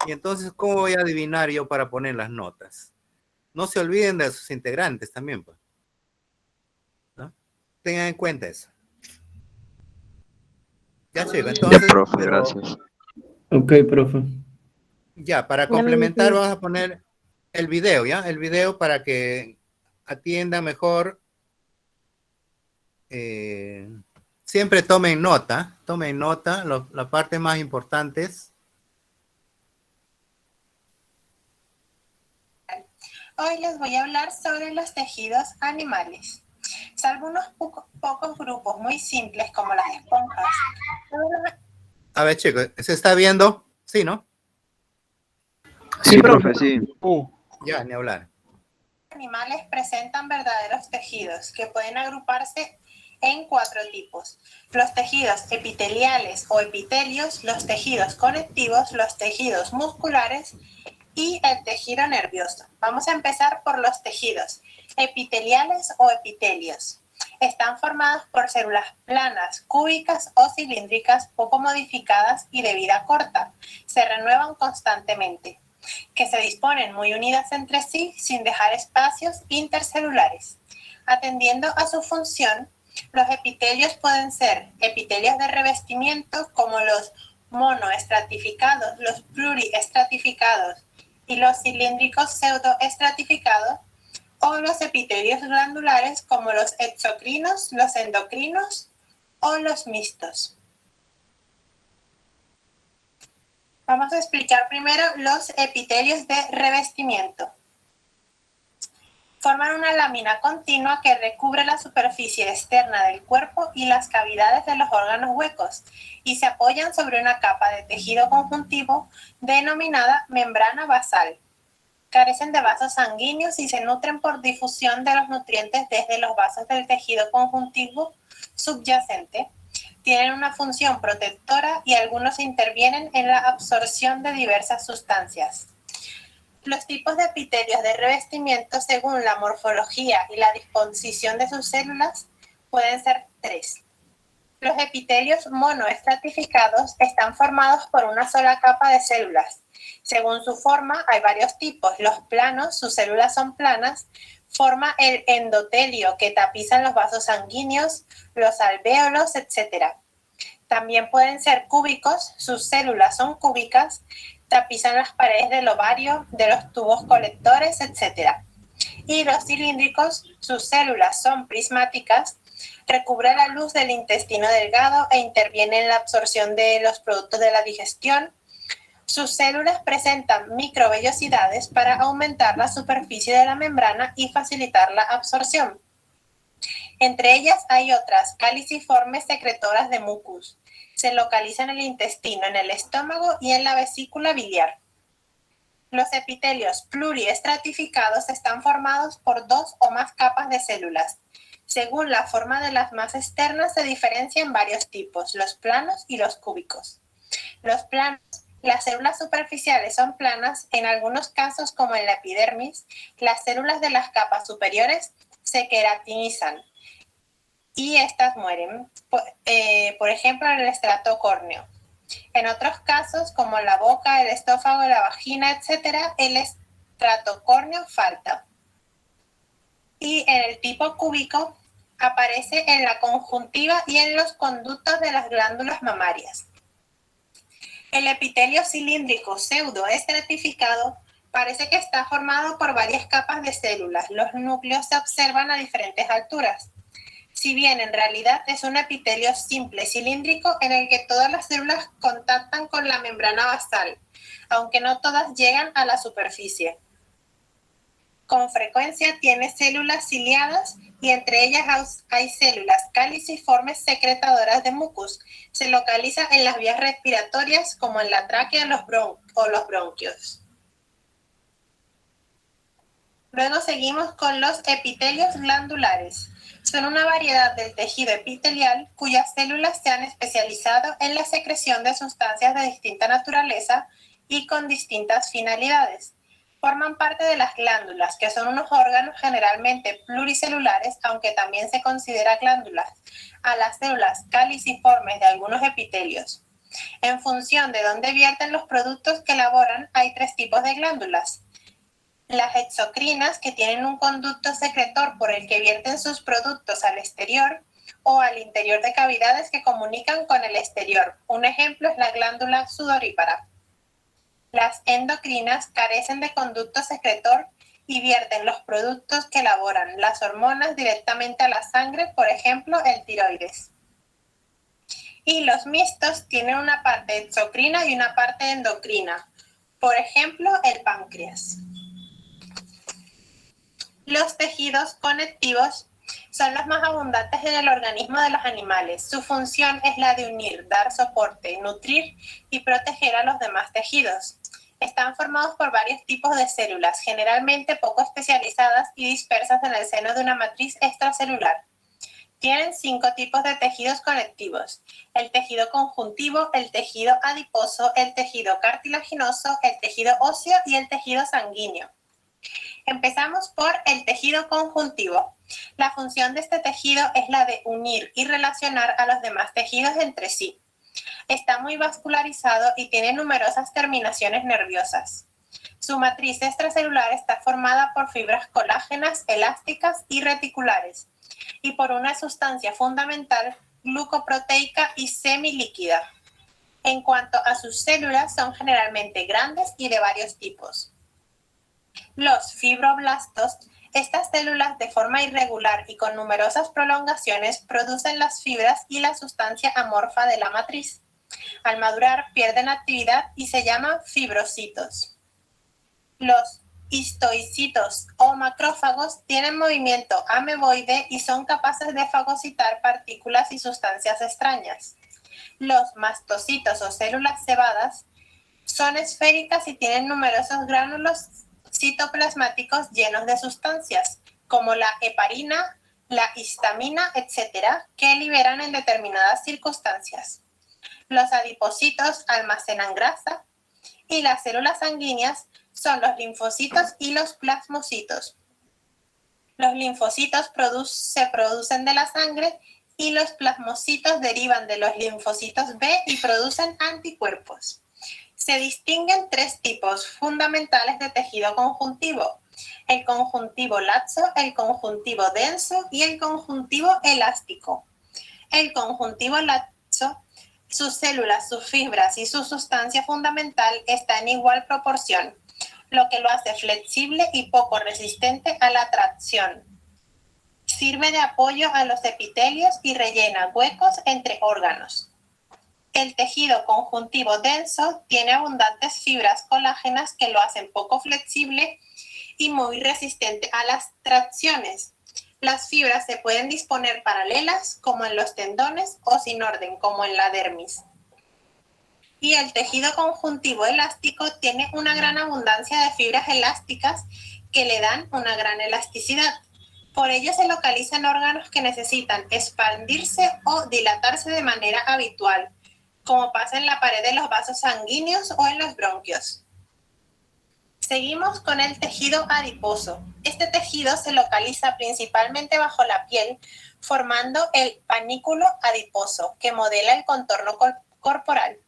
Y entonces, ¿cómo voy a adivinar yo para poner las notas? No se olviden de sus integrantes también, pues. ¿No? Tengan en cuenta eso. Ya, chico, entonces. Ya, profe, gracias. Ok, profe. Ya, para complementar vamos a poner el video, ¿ya? El video para que atiendan mejor. Siempre tomen nota, la parte más importante es. Hoy les voy a hablar sobre los tejidos animales. Salvo unos pocos grupos muy simples como las esponjas. A ver, chicos, ¿se está viendo? Sí, ¿no? Sí, profe, sí. Ya, ni hablar. Animales presentan verdaderos tejidos que pueden agruparse en 4 tipos: los tejidos epiteliales o epitelios, los tejidos conectivos, los tejidos musculares y el tejido nervioso. Vamos a empezar por los tejidos epiteliales o epitelios. Están formados por células planas, cúbicas o cilíndricas, poco modificadas y de vida corta. Se renuevan constantemente, que se disponen muy unidas entre sí sin dejar espacios intercelulares. Atendiendo a su función, los epitelios pueden ser epitelios de revestimiento como los monoestratificados, los pluriestratificados y los cilíndricos pseudoestratificados, o los epitelios glandulares como los exocrinos, los endocrinos o los mixtos. Vamos a explicar primero los epitelios de revestimiento. Forman una lámina continua que recubre la superficie externa del cuerpo y las cavidades de los órganos huecos y se apoyan sobre una capa de tejido conjuntivo denominada membrana basal. Carecen de vasos sanguíneos y se nutren por difusión de los nutrientes desde los vasos del tejido conjuntivo subyacente. Tienen una función protectora y algunos intervienen en la absorción de diversas sustancias. Los tipos de epitelios de revestimiento, según la morfología y la disposición de sus células, pueden ser 3. Los epitelios monoestratificados están formados por una sola capa de células. Según su forma, hay varios tipos. Los planos, sus células son planas, forma el endotelio que tapizan los vasos sanguíneos, los alvéolos, etc. También pueden ser cúbicos, sus células son cúbicas, tapizan las paredes del ovario, de los tubos colectores, etc. Y los cilíndricos, sus células son prismáticas, recubre la luz del intestino delgado e interviene en la absorción de los productos de la digestión. Sus células presentan microvellosidades para aumentar la superficie de la membrana y facilitar la absorción. Entre ellas hay otras caliciformes secretoras de mucus. Se localiza en el intestino, en el estómago y en la vesícula biliar. Los epitelios pluriestratificados están formados por 2 o más capas de células. Según la forma de las más externas se diferencian varios tipos, los planos y los cúbicos. Los planos, las células superficiales son planas, en algunos casos como en la epidermis, las células de las capas superiores se queratinizan y estas mueren, por ejemplo en el estrato córneo. En otros casos, como la boca, el estófago, la vagina, etc., el estrato córneo falta. Y en el tipo cúbico aparece en la conjuntiva y en los conductos de las glándulas mamarias. El epitelio cilíndrico pseudoestratificado parece que está formado por varias capas de células. Los núcleos se observan a diferentes alturas. Si bien en realidad es un epitelio simple cilíndrico en el que todas las células contactan con la membrana basal, aunque no todas llegan a la superficie. Con frecuencia tiene células ciliadas y entre ellas hay células caliciformes secretadoras de mucus. Se localiza en las vías respiratorias como en la tráquea o los bronquios. Luego seguimos con los epitelios glandulares. Son una variedad del tejido epitelial cuyas células se han especializado en la secreción de sustancias de distinta naturaleza y con distintas finalidades. Forman parte de las glándulas, que son unos órganos generalmente pluricelulares, aunque también se considera glándulas, a las células caliciformes de algunos epitelios. En función de dónde vierten los productos que elaboran, hay 3 tipos de glándulas. Las exocrinas, que tienen un conducto secretor por el que vierten sus productos al exterior o al interior de cavidades que comunican con el exterior. Un ejemplo es la glándula sudorípara. Las endocrinas carecen de conducto secretor y vierten los productos que elaboran las hormonas directamente a la sangre, por ejemplo, el tiroides. Y los mixtos tienen una parte exocrina y una parte endocrina, por ejemplo, el páncreas. Los tejidos conectivos son los más abundantes en el organismo de los animales. Su función es la de unir, dar soporte, nutrir y proteger a los demás tejidos. Están formados por varios tipos de células, generalmente poco especializadas y dispersas en el seno de una matriz extracelular. Tienen 5 tipos de tejidos conectivos: el tejido conjuntivo, el tejido adiposo, el tejido cartilaginoso, el tejido óseo y el tejido sanguíneo. Empezamos por el tejido conjuntivo. La función de este tejido es la de unir y relacionar a los demás tejidos entre sí. Está muy vascularizado y tiene numerosas terminaciones nerviosas. Su matriz extracelular está formada por fibras colágenas, elásticas y reticulares, y por una sustancia fundamental, glucoproteica y semilíquida. En cuanto a sus células, son generalmente grandes y de varios tipos. Los fibroblastos, estas células de forma irregular y con numerosas prolongaciones, producen las fibras y la sustancia amorfa de la matriz. Al madurar pierden actividad y se llaman fibrocitos. Los histoicitos o macrófagos tienen movimiento ameboide y son capaces de fagocitar partículas y sustancias extrañas. Los mastocitos o células cebadas son esféricas y tienen numerosos gránulos citoplasmáticos llenos de sustancias, como la heparina, la histamina, etcétera, que liberan en determinadas circunstancias. Los adipocitos almacenan grasa y las células sanguíneas son los linfocitos y los plasmocitos. Los linfocitos se producen de la sangre y los plasmocitos derivan de los linfocitos B y producen anticuerpos. Se distinguen tres tipos fundamentales de tejido conjuntivo: el conjuntivo laxo, el conjuntivo denso y el conjuntivo elástico. El conjuntivo laxo, sus células, sus fibras y su sustancia fundamental están en igual proporción, lo que lo hace flexible y poco resistente a la tracción. Sirve de apoyo a los epitelios y rellena huecos entre órganos. El tejido conjuntivo denso tiene abundantes fibras colágenas que lo hacen poco flexible y muy resistente a las tracciones. Las fibras se pueden disponer paralelas, como en los tendones, o sin orden, como en la dermis. Y el tejido conjuntivo elástico tiene una gran abundancia de fibras elásticas que le dan una gran elasticidad. Por ello se localizan órganos que necesitan expandirse o dilatarse de manera habitual, como pasa en la pared de los vasos sanguíneos o en los bronquios. Seguimos con el tejido adiposo. Este tejido se localiza principalmente bajo la piel, formando el panículo adiposo, que modela el contorno corporal.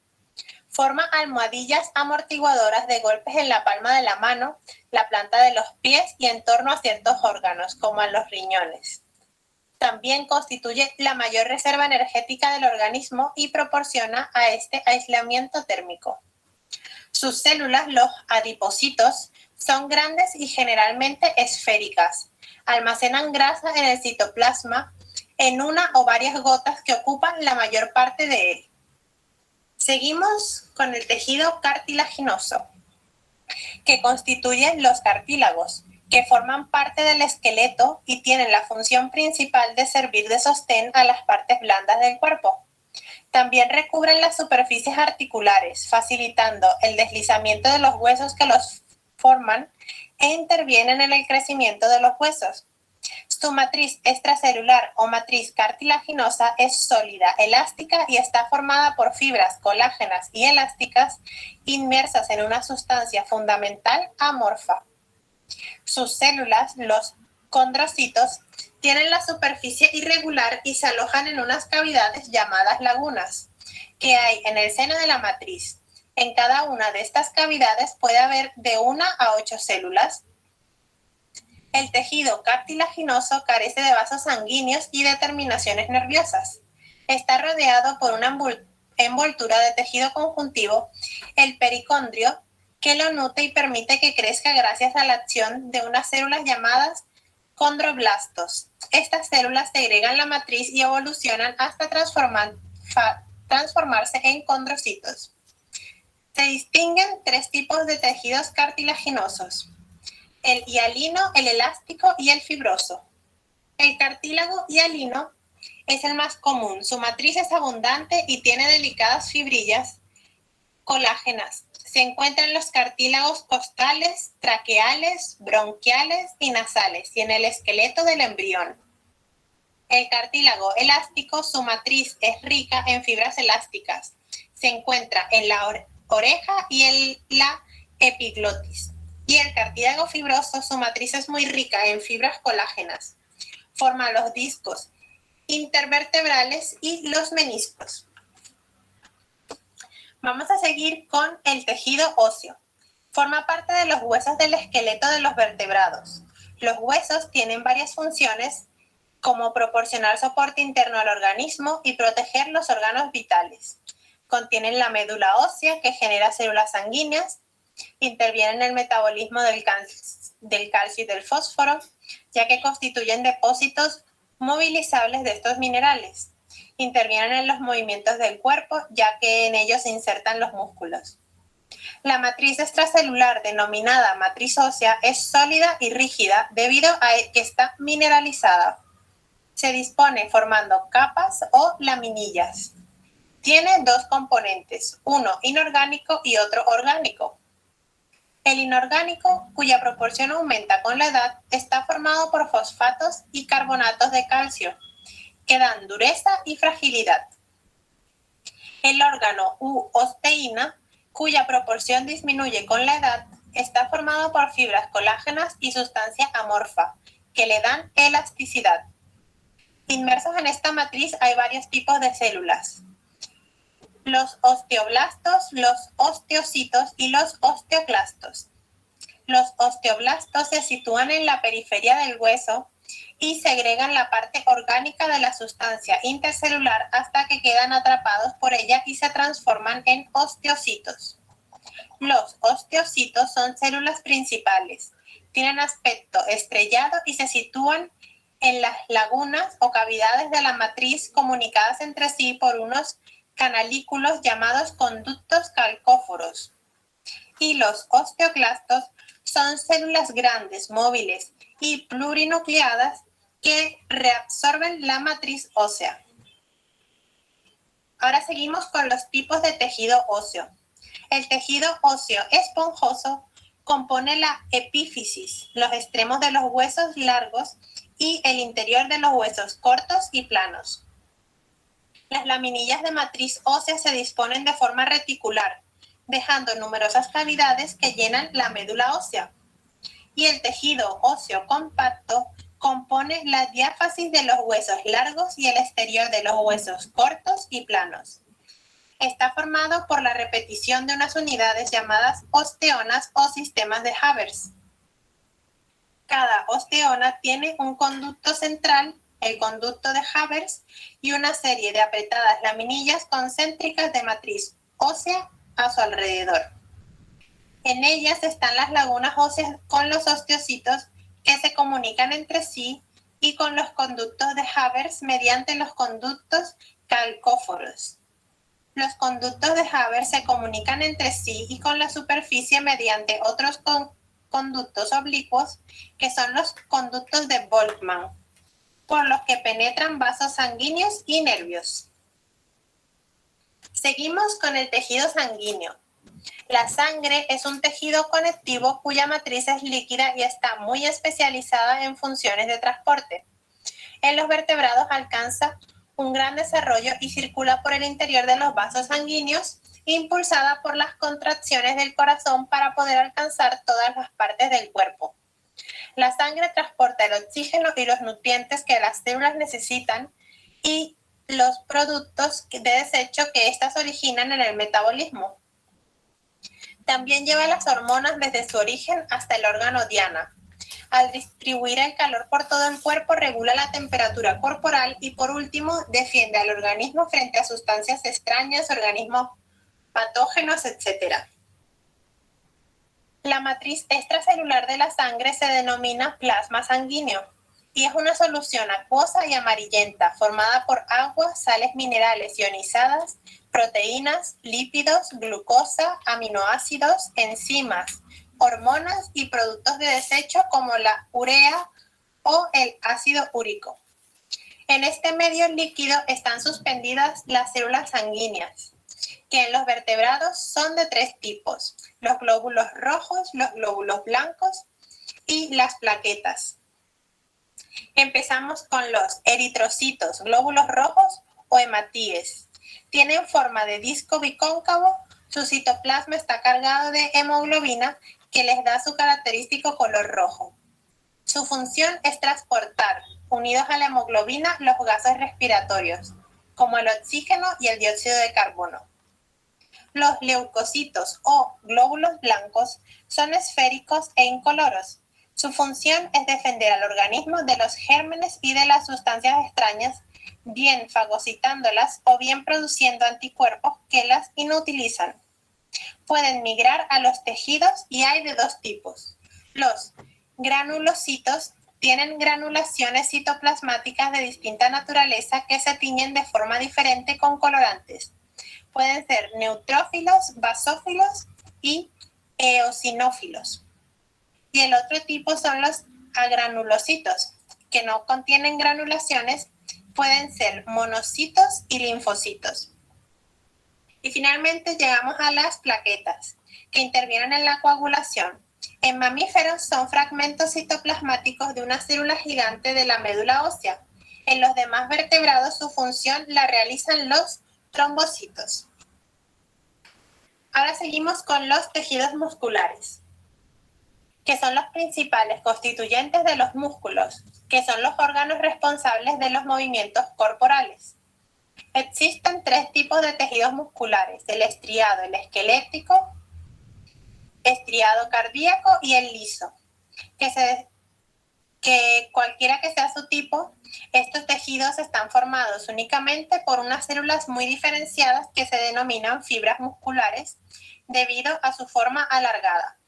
Forma almohadillas amortiguadoras de golpes en la palma de la mano, la planta de los pies y en torno a ciertos órganos, como a los riñones. También constituye la mayor reserva energética del organismo y proporciona a este aislamiento térmico. Sus células, los adipocitos, son grandes y generalmente esféricas. Almacenan grasa en el citoplasma en una o varias gotas que ocupan la mayor parte de él. Seguimos con el tejido cartilaginoso, que constituye los cartílagos, que forman parte del esqueleto y tienen la función principal de servir de sostén a las partes blandas del cuerpo. También recubren las superficies articulares, facilitando el deslizamiento de los huesos que los forman e intervienen en el crecimiento de los huesos. Su matriz extracelular o matriz cartilaginosa es sólida, elástica y está formada por fibras colágenas y elásticas inmersas en una sustancia fundamental amorfa. Sus células, los condrocitos, tienen la superficie irregular y se alojan en unas cavidades llamadas lagunas, que hay en el seno de la matriz. En cada una de estas cavidades puede haber de 1 a 8 células. El tejido cartilaginoso carece de vasos sanguíneos y de terminaciones nerviosas. Está rodeado por una envoltura de tejido conjuntivo, el pericondrio, que lo nutre y permite que crezca gracias a la acción de unas células llamadas condroblastos. Estas células segregan la matriz y evolucionan hasta transformarse en condrocitos. Se distinguen 3 tipos de tejidos cartilaginosos: el hialino, el elástico y el fibroso. El cartílago hialino es el más común. Su matriz es abundante y tiene delicadas fibrillas colágenas. Se encuentra en los cartílagos costales, traqueales, bronquiales y nasales y en el esqueleto del embrión. El cartílago elástico, su matriz es rica en fibras elásticas. Se encuentra en la oreja y en la epiglotis. Y el cartílago fibroso, su matriz es muy rica en fibras colágenas. Forma los discos intervertebrales y los meniscos. Vamos a seguir con el tejido óseo. Forma parte de los huesos del esqueleto de los vertebrados. Los huesos tienen varias funciones, como proporcionar soporte interno al organismo y proteger los órganos vitales. Contienen la médula ósea, que genera células sanguíneas, intervienen en el metabolismo del calcio y del fósforo, ya que constituyen depósitos movilizables de estos minerales. Intervienen en los movimientos del cuerpo, ya que en ellos se insertan los músculos. La matriz extracelular, denominada matriz ósea, es sólida y rígida debido a que está mineralizada. Se dispone formando capas o laminillas. Tiene 2 componentes, uno inorgánico y otro orgánico. El inorgánico, cuya proporción aumenta con la edad, está formado por fosfatos y carbonatos de calcio, que dan dureza y fragilidad. El órgano u osteína, cuya proporción disminuye con la edad, está formado por fibras colágenas y sustancia amorfa, que le dan elasticidad. Inmersos en esta matriz hay varios tipos de células: los osteoblastos, los osteocitos y los osteoclastos. Los osteoblastos se sitúan en la periferia del hueso y segregan la parte orgánica de la sustancia intercelular hasta que quedan atrapados por ella y se transforman en osteocitos. Los osteocitos son células principales, tienen aspecto estrellado y se sitúan en las lagunas o cavidades de la matriz comunicadas entre sí por unos canalículos llamados conductos calcóforos. Y los osteoclastos son células grandes, móviles y plurinucleadas que reabsorben la matriz ósea. Ahora seguimos con los tipos de tejido óseo. El tejido óseo esponjoso compone la epífisis, los extremos de los huesos largos y el interior de los huesos cortos y planos. Las laminillas de matriz ósea se disponen de forma reticular, dejando numerosas cavidades que llenan la médula ósea. Y el tejido óseo compacto compone la diáfasis de los huesos largos y el exterior de los huesos cortos y planos. Está formado por la repetición de unas unidades llamadas osteonas o sistemas de Havers. Cada osteona tiene un conducto central, el conducto de Havers, y una serie de apretadas laminillas concéntricas de matriz ósea a su alrededor. En ellas están las lagunas óseas con los osteocitos que se comunican entre sí y con los conductos de Havers mediante los conductos calcóforos. Los conductos de Havers se comunican entre sí y con la superficie mediante otros conductos oblicuos que son los conductos de Volkmann, por los que penetran vasos sanguíneos y nervios. Seguimos con el tejido sanguíneo. La sangre es un tejido conectivo cuya matriz es líquida y está muy especializada en funciones de transporte. En los vertebrados alcanza un gran desarrollo y circula por el interior de los vasos sanguíneos, impulsada por las contracciones del corazón para poder alcanzar todas las partes del cuerpo. La sangre transporta el oxígeno y los nutrientes que las células necesitan y los productos de desecho que éstas originan en el metabolismo. También lleva las hormonas desde su origen hasta el órgano diana. Al distribuir el calor por todo el cuerpo, regula la temperatura corporal y, por último, defiende al organismo frente a sustancias extrañas, organismos patógenos, etc. La matriz extracelular de la sangre se denomina plasma sanguíneo y es una solución acuosa y amarillenta formada por agua, sales minerales ionizadas, proteínas, lípidos, glucosa, aminoácidos, enzimas, hormonas y productos de desecho como la urea o el ácido úrico. En este medio líquido están suspendidas las células sanguíneas, que en los vertebrados son de 3 tipos: los glóbulos rojos, los glóbulos blancos y las plaquetas. Empezamos con los eritrocitos, glóbulos rojos o hematíes. Tienen forma de disco bicóncavo, su citoplasma está cargado de hemoglobina que les da su característico color rojo. Su función es transportar, unidos a la hemoglobina, los gases respiratorios, como el oxígeno y el dióxido de carbono. Los leucocitos o glóbulos blancos son esféricos e incoloros. Su función es defender al organismo de los gérmenes y de las sustancias extrañas, bien fagocitándolas o bien produciendo anticuerpos que las inutilizan. Pueden migrar a los tejidos y hay de 2 tipos. Los granulocitos tienen granulaciones citoplasmáticas de distinta naturaleza que se tiñen de forma diferente con colorantes. Pueden ser neutrófilos, basófilos y eosinófilos. Y el otro tipo son los agranulocitos, que no contienen granulaciones, pueden ser monocitos y linfocitos. Y finalmente llegamos a las plaquetas. que intervienen en la coagulación. En mamíferos son fragmentos citoplasmáticos de una célula gigante de la médula ósea. En los demás vertebrados su función la realizan los trombocitos. Ahora seguimos con los tejidos musculares, que son los principales constituyentes de los músculos, que son los órganos responsables de los movimientos corporales. Existen 3 tipos de tejidos musculares: el estriado, el esquelético, estriado cardíaco y el liso, que cualquiera que sea su tipo, estos tejidos están formados únicamente por unas células muy diferenciadas que se denominan fibras musculares debido a su forma alargada.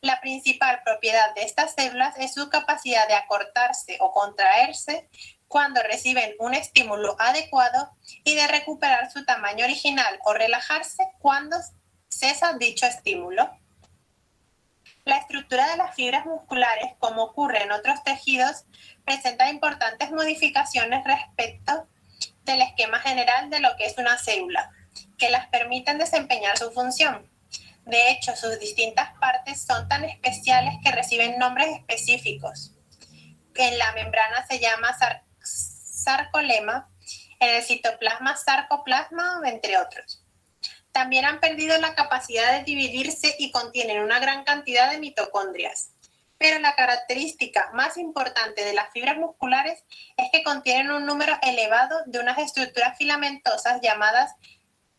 La principal propiedad de estas células es su capacidad de acortarse o contraerse cuando reciben un estímulo adecuado y de recuperar su tamaño original o relajarse cuando cesa dicho estímulo. La estructura de las fibras musculares, como ocurre en otros tejidos, presenta importantes modificaciones respecto del esquema general de lo que es una célula, que las permiten desempeñar su función. De hecho, sus distintas partes son tan especiales que reciben nombres específicos. En la membrana se llama sarcolema, en el citoplasma sarcoplasma, entre otros. También han perdido la capacidad de dividirse y contienen una gran cantidad de mitocondrias. Pero la característica más importante de las fibras musculares es que contienen un número elevado de unas estructuras filamentosas llamadas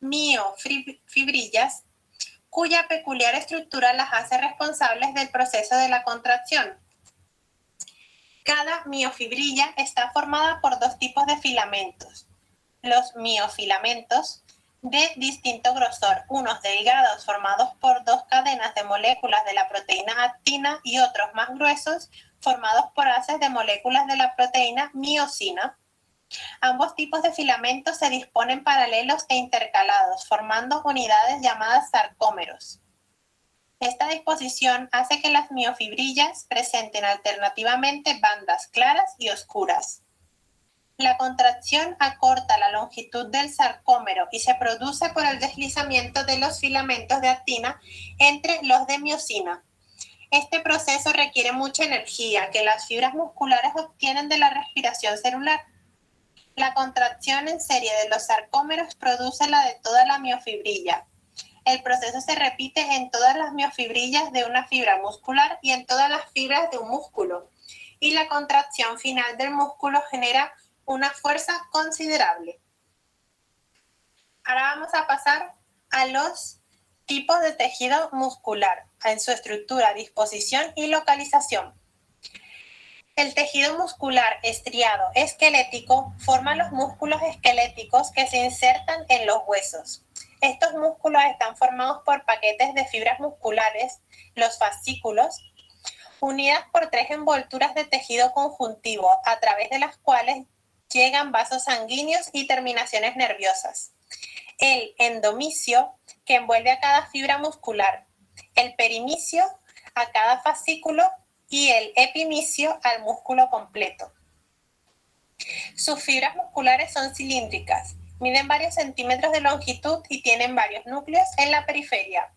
miofibrillas, cuya peculiar estructura las hace responsables del proceso de la contracción. Cada miofibrilla está formada por 2 tipos de filamentos: los miofilamentos, de distinto grosor, unos delgados formados por 2 cadenas de moléculas de la proteína actina y otros más gruesos formados por haces de moléculas de la proteína miosina. Ambos tipos de filamentos se disponen paralelos e intercalados, formando unidades llamadas sarcómeros. Esta disposición hace que las miofibrillas presenten alternativamente bandas claras y oscuras. La contracción acorta la longitud del sarcómero y se produce por el deslizamiento de los filamentos de actina entre los de miosina. Este proceso requiere mucha energía que las fibras musculares obtienen de la respiración celular. La contracción en serie de los sarcómeros produce la de toda la miofibrilla. El proceso se repite en todas las miofibrillas de una fibra muscular y en todas las fibras de un músculo. Y la contracción final del músculo genera una fuerza considerable. Ahora vamos a pasar a los tipos de tejido muscular, en su estructura, disposición y localización. El tejido muscular estriado esquelético forma los músculos esqueléticos que se insertan en los huesos. Estos músculos están formados por paquetes de fibras musculares, los fascículos, unidas por 3 envolturas de tejido conjuntivo, a través de las cuales llegan vasos sanguíneos y terminaciones nerviosas. El endomicio, que envuelve a cada fibra muscular, el perimicio a cada fascículo y el epimicio al músculo completo. Sus fibras musculares son cilíndricas, miden varios centímetros de longitud y tienen varios núcleos en la periferia.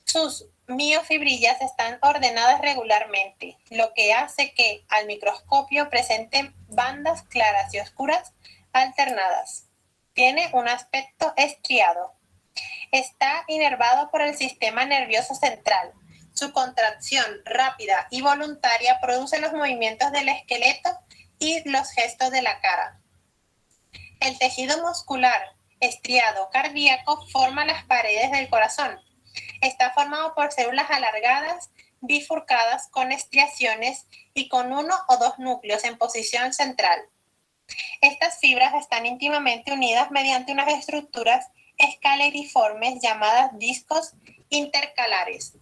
Sus miofibrillas están ordenadas regularmente, lo que hace que al microscopio presenten bandas claras y oscuras alternadas. Tiene un aspecto estriado. Está inervado por el sistema nervioso central. Su contracción rápida y voluntaria produce los movimientos del esqueleto y los gestos de la cara. El tejido muscular estriado cardíaco forma las paredes del corazón. Está formado por células alargadas, bifurcadas con estriaciones y con 1 o 2 núcleos en posición central. Estas fibras están íntimamente unidas mediante unas estructuras escaleriformes llamadas discos intercalares,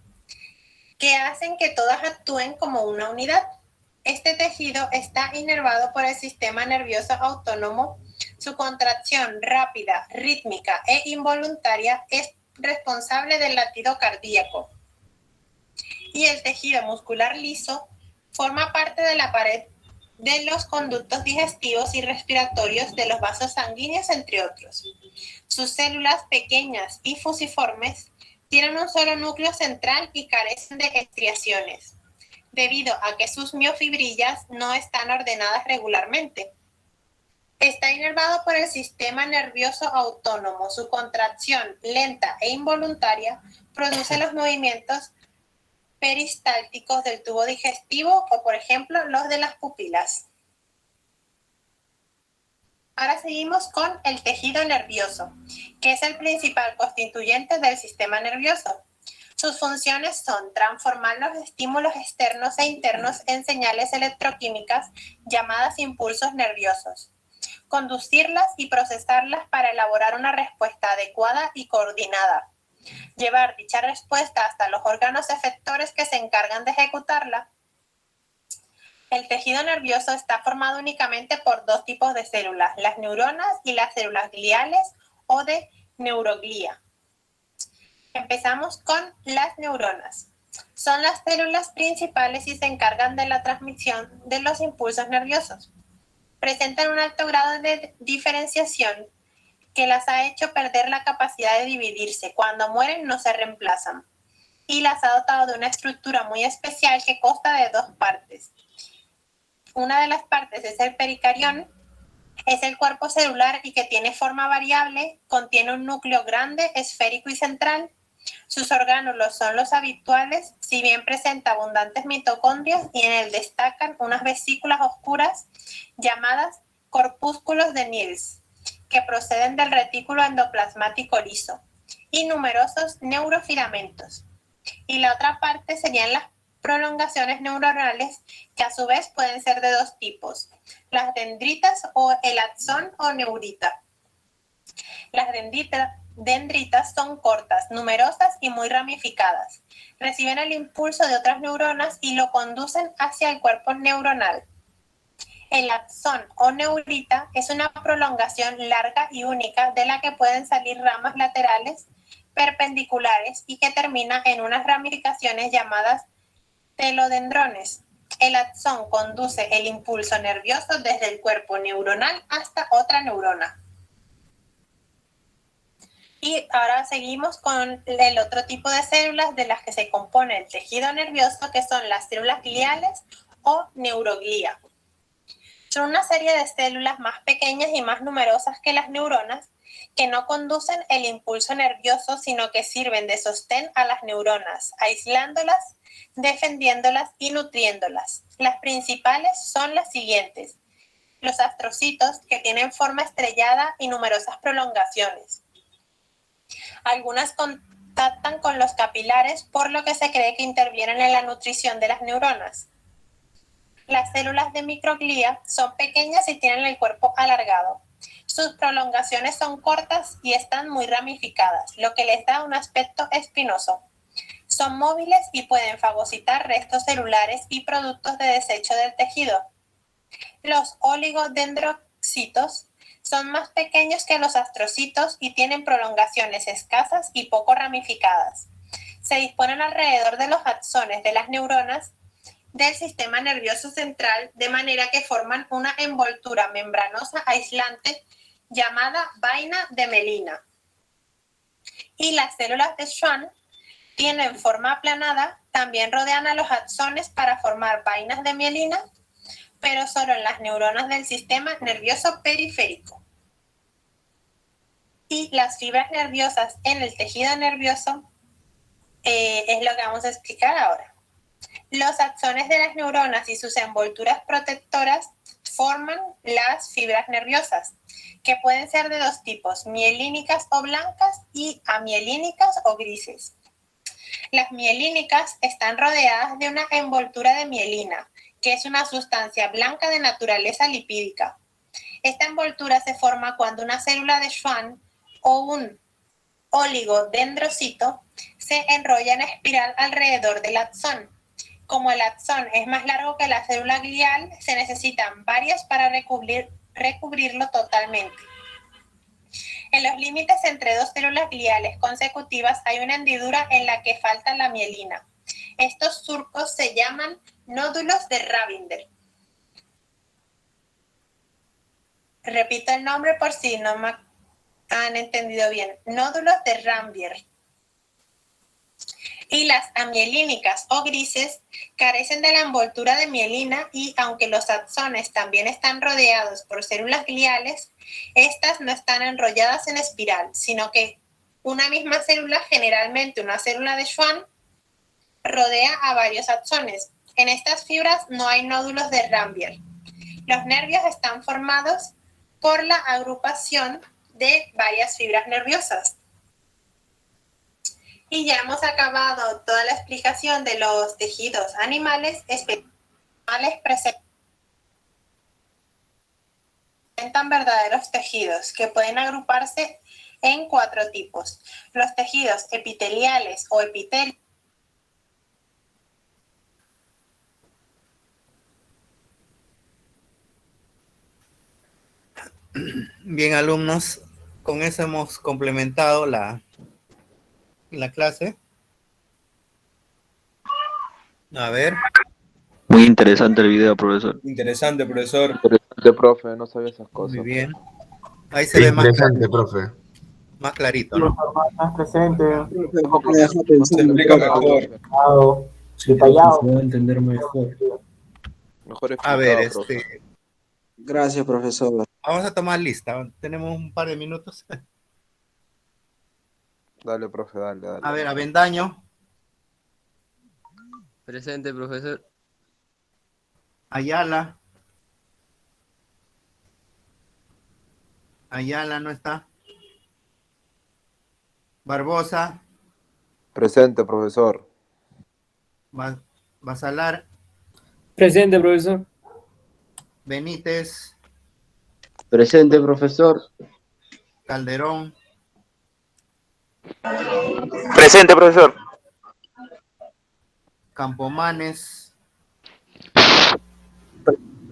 que hacen que todas actúen como una unidad. Este tejido está inervado por el sistema nervioso autónomo. Su contracción rápida, rítmica e involuntaria es responsable del latido cardíaco. Y el tejido muscular liso forma parte de la pared de los conductos digestivos y respiratorios de los vasos sanguíneos, entre otros. Sus células pequeñas y fusiformes Tienen un solo núcleo central y carecen de estriaciones, debido a que sus miofibrillas no están ordenadas regularmente. Está inervado por el sistema nervioso autónomo. Su contracción lenta e involuntaria produce los movimientos peristálticos del tubo digestivo o, por ejemplo, los de las pupilas. Ahora seguimos con el tejido nervioso, que es el principal constituyente del sistema nervioso. Sus funciones son transformar los estímulos externos e internos en señales electroquímicas llamadas impulsos nerviosos, conducirlas y procesarlas para elaborar una respuesta adecuada y coordinada, llevar dicha respuesta hasta los órganos efectores que se encargan de ejecutarla. El tejido nervioso está formado únicamente por dos tipos de células, las neuronas y las células gliales o de neuroglía. Empezamos con las neuronas. Son las células principales y se encargan de la transmisión de los impulsos nerviosos. Presentan un alto grado de diferenciación que las ha hecho perder la capacidad de dividirse. Cuando mueren no se reemplazan. Y las ha dotado de una estructura muy especial que consta de dos partes. Una de las partes es el pericarión, es el cuerpo celular y que tiene forma variable, contiene un núcleo grande, esférico y central. Sus orgánulos son los habituales, si bien presenta abundantes mitocondrias y en él destacan unas vesículas oscuras llamadas corpúsculos de Niels, que proceden del retículo endoplasmático liso, y numerosos neurofilamentos. Y la otra parte serían las prolongaciones neuronales, que a su vez pueden ser de dos tipos, las dendritas o el axón o neurita. Las dendritas son cortas, numerosas y muy ramificadas. Reciben el impulso de otras neuronas y lo conducen hacia el cuerpo neuronal. El axón o neurita es una prolongación larga y única de la que pueden salir ramas laterales perpendiculares y que termina en unas ramificaciones llamadas telodendrones. El axón conduce el impulso nervioso desde el cuerpo neuronal hasta otra neurona. Y ahora seguimos con el otro tipo de células de las que se compone el tejido nervioso, que son las células gliales o neuroglía. Son una serie de células más pequeñas y más numerosas que las neuronas, que no conducen el impulso nervioso, sino que sirven de sostén a las neuronas, aislándolas, defendiéndolas y nutriéndolas. Las principales son las siguientes: los astrocitos, que tienen forma estrellada y numerosas prolongaciones. Algunas contactan con los capilares, por lo que se cree que intervienen en la nutrición de las neuronas. Las células de microglía son pequeñas y tienen el cuerpo alargado. Sus prolongaciones son cortas y están muy ramificadas, lo que les da un aspecto espinoso. Son móviles y pueden fagocitar restos celulares y productos de desecho del tejido. Los oligodendrocitos son más pequeños que los astrocitos y tienen prolongaciones escasas y poco ramificadas. Se disponen alrededor de los axones de las neuronas del sistema nervioso central, de manera que forman una envoltura membranosa aislante llamada vaina de mielina. Y las células de Schwann tienen forma aplanada, también rodean a los axones para formar vainas de mielina, pero solo en las neuronas del sistema nervioso periférico. Y las fibras nerviosas en el tejido nervioso es lo que vamos a explicar ahora. Los axones de las neuronas y sus envolturas protectoras forman las fibras nerviosas, que pueden ser de dos tipos, mielínicas o blancas y amielínicas o grises. Las mielínicas están rodeadas de una envoltura de mielina, que es una sustancia blanca de naturaleza lipídica. Esta envoltura se forma cuando una célula de Schwann o un oligodendrocito se enrolla en espiral alrededor del axón. Como el axón es más largo que la célula glial, se necesitan varias para recubrirlo totalmente. En los límites entre dos células gliales consecutivas hay una hendidura en la que falta la mielina. Estos surcos se llaman nódulos de Rabinder. Repito el nombre por si no me han entendido bien. Nódulos de Rabinder. Y las amielínicas o grises carecen de la envoltura de mielina y aunque los axones también están rodeados por células gliales, estas no están enrolladas en espiral, sino que una misma célula, generalmente una célula de Schwann, rodea a varios axones. En estas fibras no hay nódulos de Rambier. Los nervios están formados por la agrupación de varias fibras nerviosas. Y ya hemos acabado toda la explicación de los tejidos animales. Presentan verdaderos tejidos que pueden agruparse en 4 tipos. Los tejidos epiteliales o epitelios. Bien, alumnos, con eso hemos complementado la clase. A ver. Muy interesante el video, profesor. Interesante, profesor. Interesante, profe, no sabía esas cosas. Muy bien. Ahí se ve más Interesante, clarito, profe. más clarito, ¿no? Más presente, Se explica mejor. detallado. Se va a entender mejor. Mejor A ver, explicado, profe. Gracias, profesor. vamos a tomar lista. Tenemos un par de minutos. Dale, profe, dale. A ver, Avendaño, Presente, profesor. Ayala. Ayala no está. Barbosa, Presente, profesor. Basalar, Presente, profesor. Benítez, Presente, profesor. Calderón, Presente, profesor. Campomanes,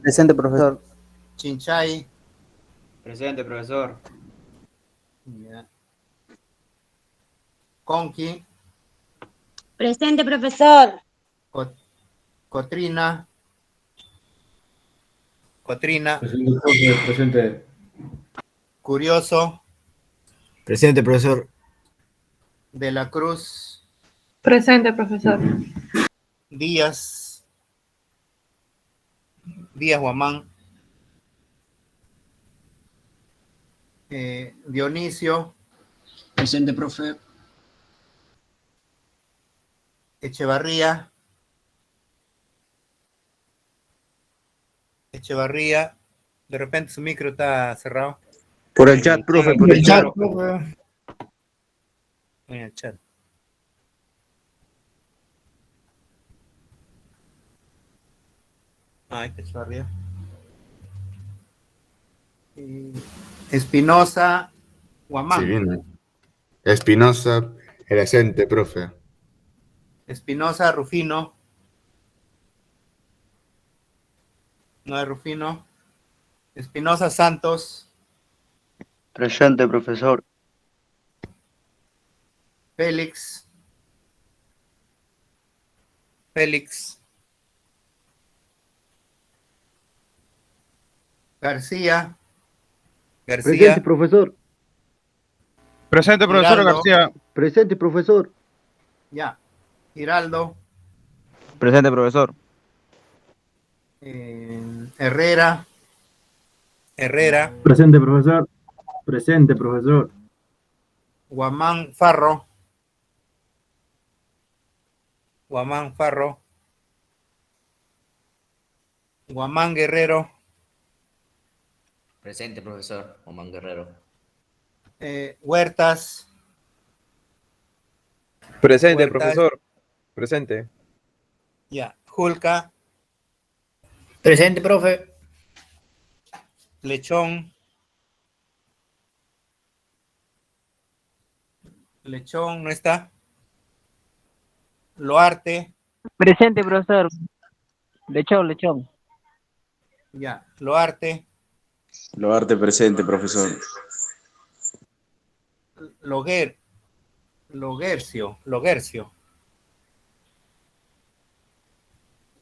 Presente, profesor. Chinchay, Presente, profesor. ya. Conqui, Presente, profesor. Cotrina, Presente, profe, presente. Curioso, Presente, profesor. De la Cruz, Presente, profesor. Díaz Guamán, Dionisio, Presente, profe. Echevarría, de repente su micro está cerrado. Por el chat, profe, por el chat. En el chat. Ay, Echevarría. Espinosa, Guamán. Sí, viene. Espinosa, presente, profe. Espinosa, Rufino. No es Rufino. Espinosa, Santos. Presente, profesor. Félix. García. Presente, profesor. Presente, profesor García. Presente, profesor. Ya. Giraldo. Presente, profesor. Herrera. Presente, profesor. Presente, profesor. Guamán Farro. Guamán Guerrero. Presente, profesor. Omán Guerrero. Huertas. Presente, Huertas. profesor. Presente. Ya. Julca. Presente, profe. Lechón no está. Loarte. Presente, profesor. Lechón. Ya. Loarte. Loarte presente, profesor.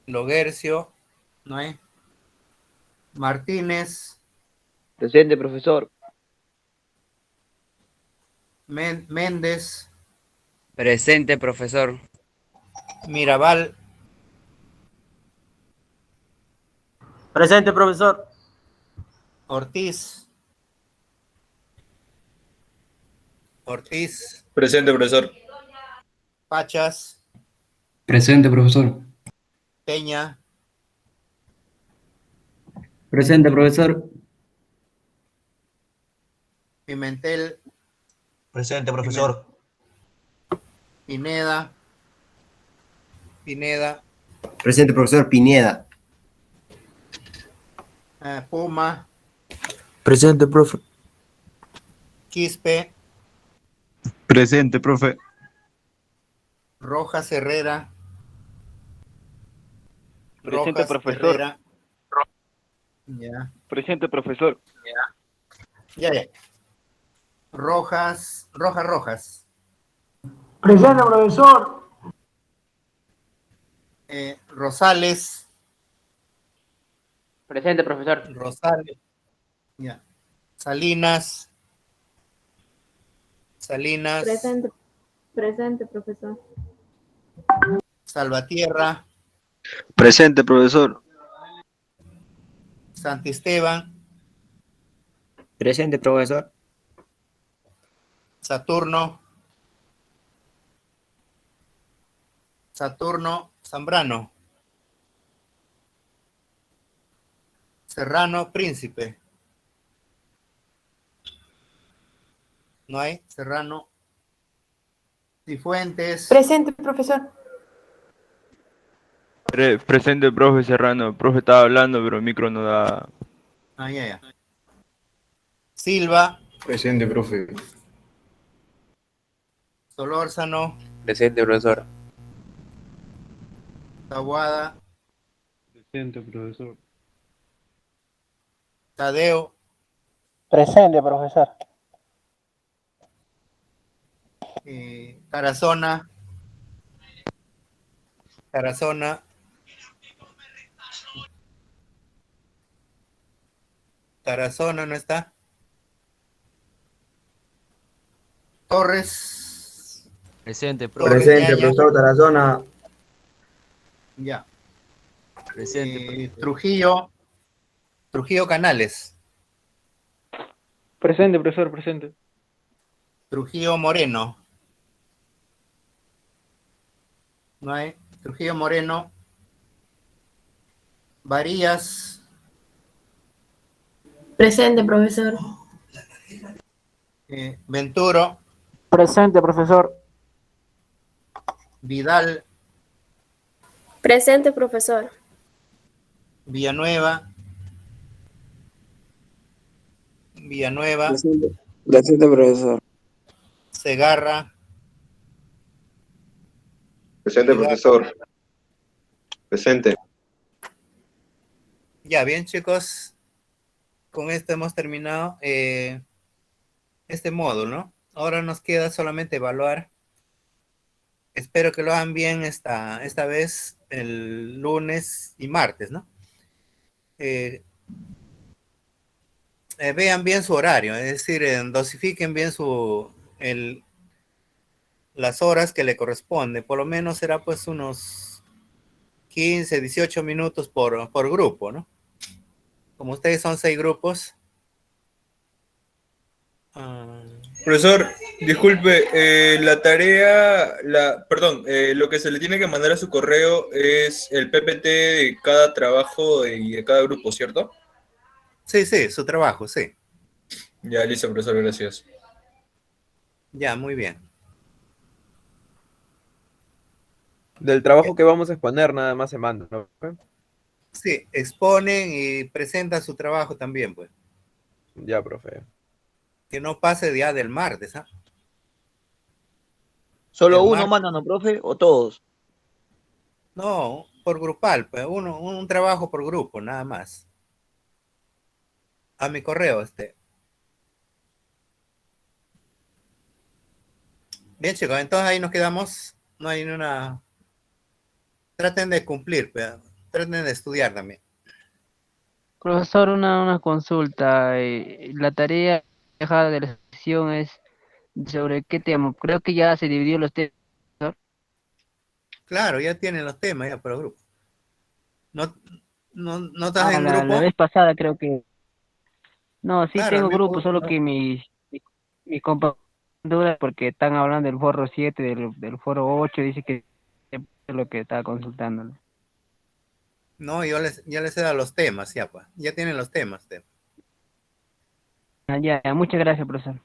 Loguercio. No hay. Martínez. Presente, profesor. Méndez. Presente, profesor. Mirabal. Presente, profesor. Ortiz. Ortiz. Presente, profesor. Pachas. Presente, profesor. Peña. Presente, profesor. Pimentel. Presente, profesor. Pineda. Pineda. Presente, profesor Pineda. Puma. Presente, profe. Quispe. Presente, profe. Rojas Herrera. Presente, Rojas profesor. Herrera. Ya. Presente, profesor. Ya. Rojas. Rojas. Presente, profesor. Rosales. Presente, profesor. Rosales. Ya. Salinas. Presente, profesor. Salvatierra. Presente, profesor. Santisteban. Presente, profesor. Saturno. Zambrano. Serrano, Príncipe. No hay. Serrano. Cifuentes. Presente, profesor. Presente, profe Serrano. Profe estaba hablando, pero el micro no da. Ya. Silva. Presente, profe. Solórzano. Presente, profesor. Taboada. Presente, profesor. Tadeo. Presente, profesor. Tarazona. Tarazona no está. Torres. Presente, Presente, profesor Tarazona. Ya. Presente. Trujillo Canales. Presente, profesor, presente. Trujillo Moreno. No hay. Trujillo Moreno. Varillas. Presente, profesor. Venturo. Presente, profesor. Vidal. Presente, profesor. Villanueva. Presente, profesor. Segarra. Presente, profesor. Presente. Ya, bien, chicos. Con esto hemos terminado este módulo, ¿no? Ahora nos queda solamente evaluar. Espero que lo hagan bien esta vez, el lunes y martes, ¿no? Vean bien su horario, es decir, dosifiquen bien las horas que le corresponde. Por lo menos será pues unos 15, 18 minutos por grupo, ¿no? Como ustedes son 6 grupos. Profesor, disculpe, la tarea, lo que se le tiene que mandar a su correo es el PPT de cada trabajo y de cada grupo, ¿cierto? Sí, su trabajo, sí. Ya, listo, profesor, gracias. Ya, muy bien. Del trabajo que vamos a exponer, nada más se manda, ¿no? Sí, exponen y presentan su trabajo también, pues. Ya, profe. Que no pase ya del martes, ¿ah? ¿Solo uno mandan, no, profe, o todos? No, por grupal, pues, un trabajo por grupo, nada más. A mi correo, Bien, chicos, entonces ahí nos quedamos. No hay una... Traten de cumplir, pues. Traten de estudiar también. Profesor, una consulta. La tarea dejada de la sesión es sobre qué tema. Creo que ya se dividió los temas. Claro, ya tienen los temas ya por grupo. ¿No estás en La grupo? vez pasada creo que... No, sí Claro, tengo el mismo grupo, solo que mis compañeros, porque están hablando del foro 7, del foro 8, dice que es lo que estaba consultando. No, ya les he dado los temas, ya pues. Ya tienen los temas. Ya, muchas gracias, profesor.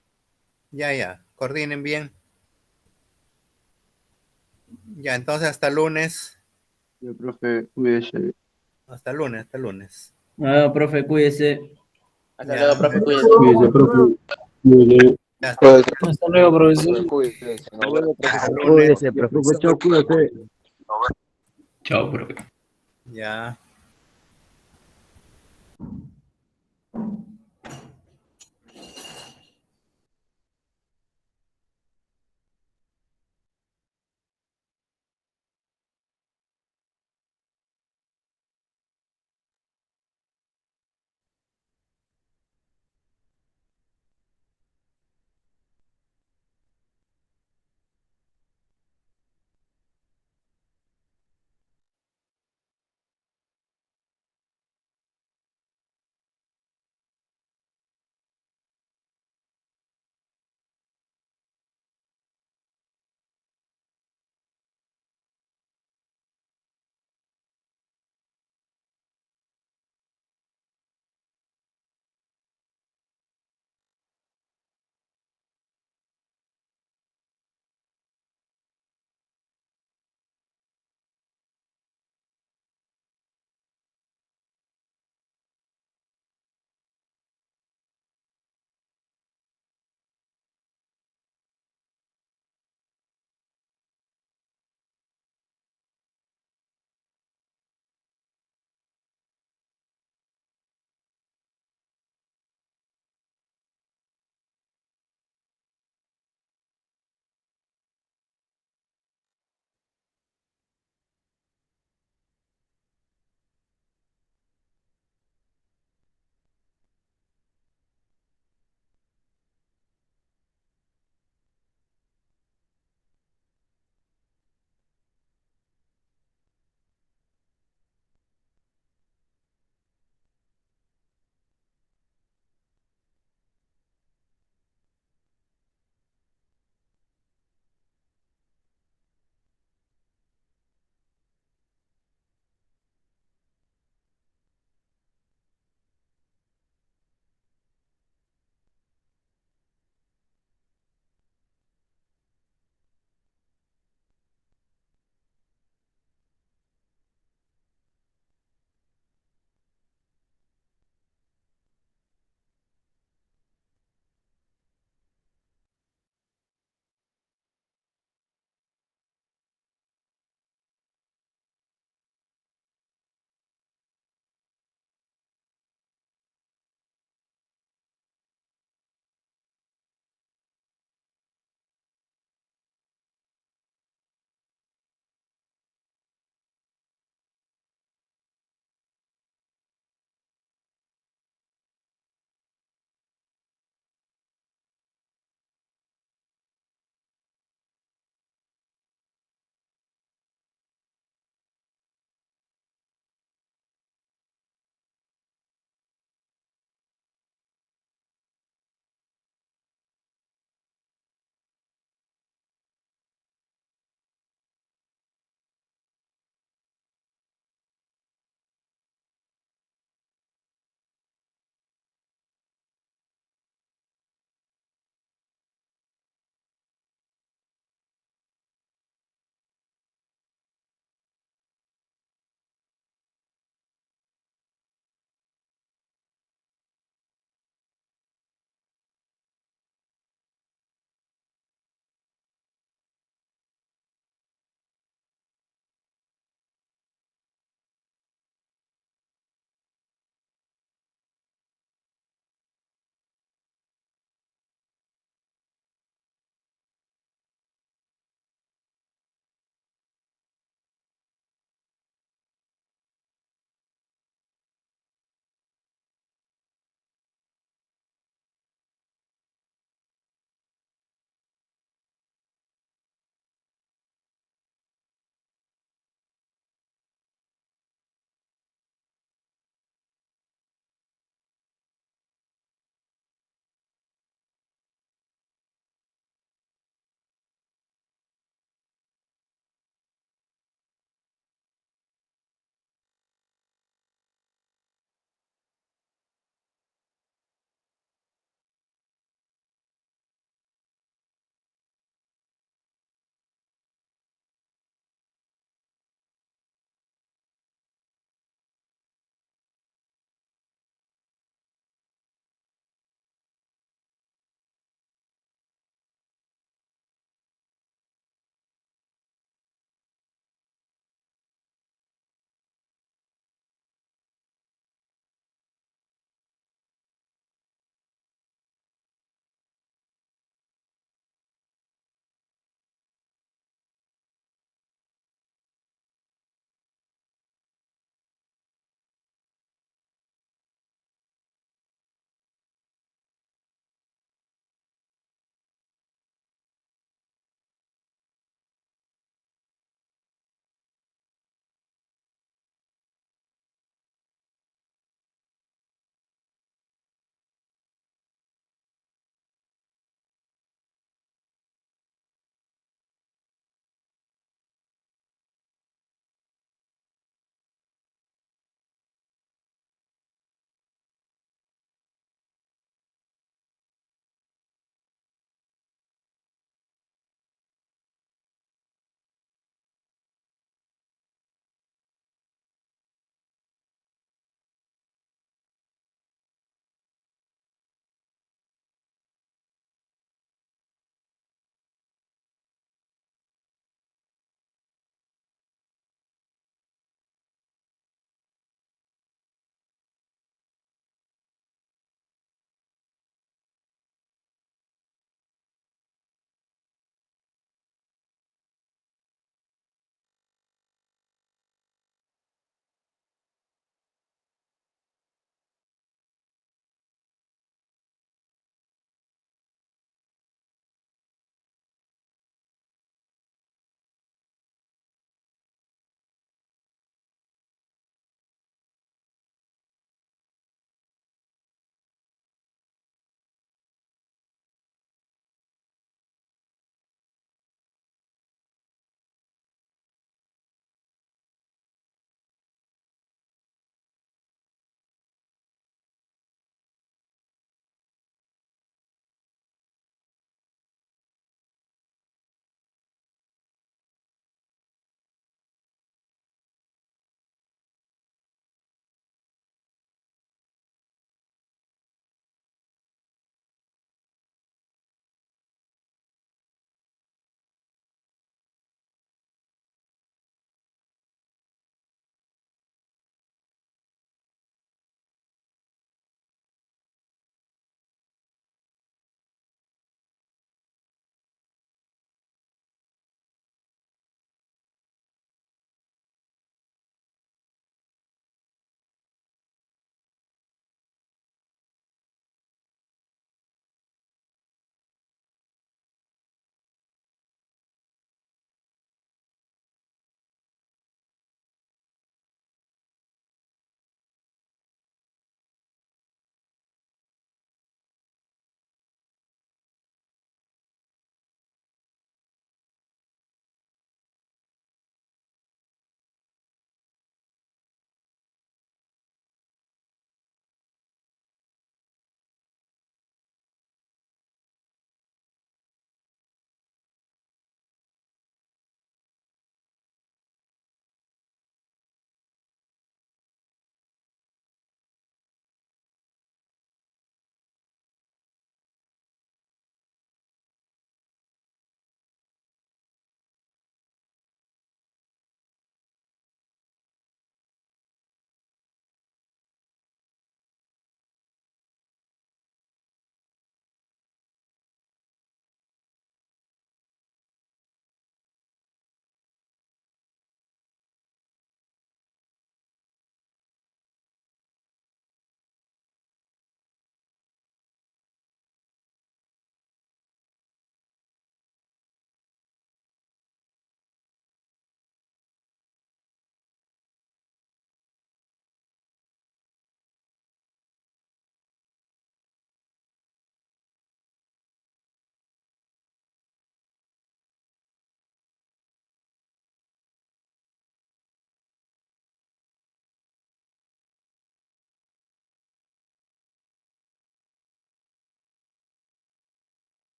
Ya. Coordinen bien. Ya, entonces hasta lunes. Ya, profe, cuídese. Hasta lunes. Profe, cuídese. Hasta Ya. luego, profe, cuídese. Cuídese, profe. Cuídese. Ya, Hasta luego, profesor. Cuídese, profesor, cuídese. Chao, profe. ya.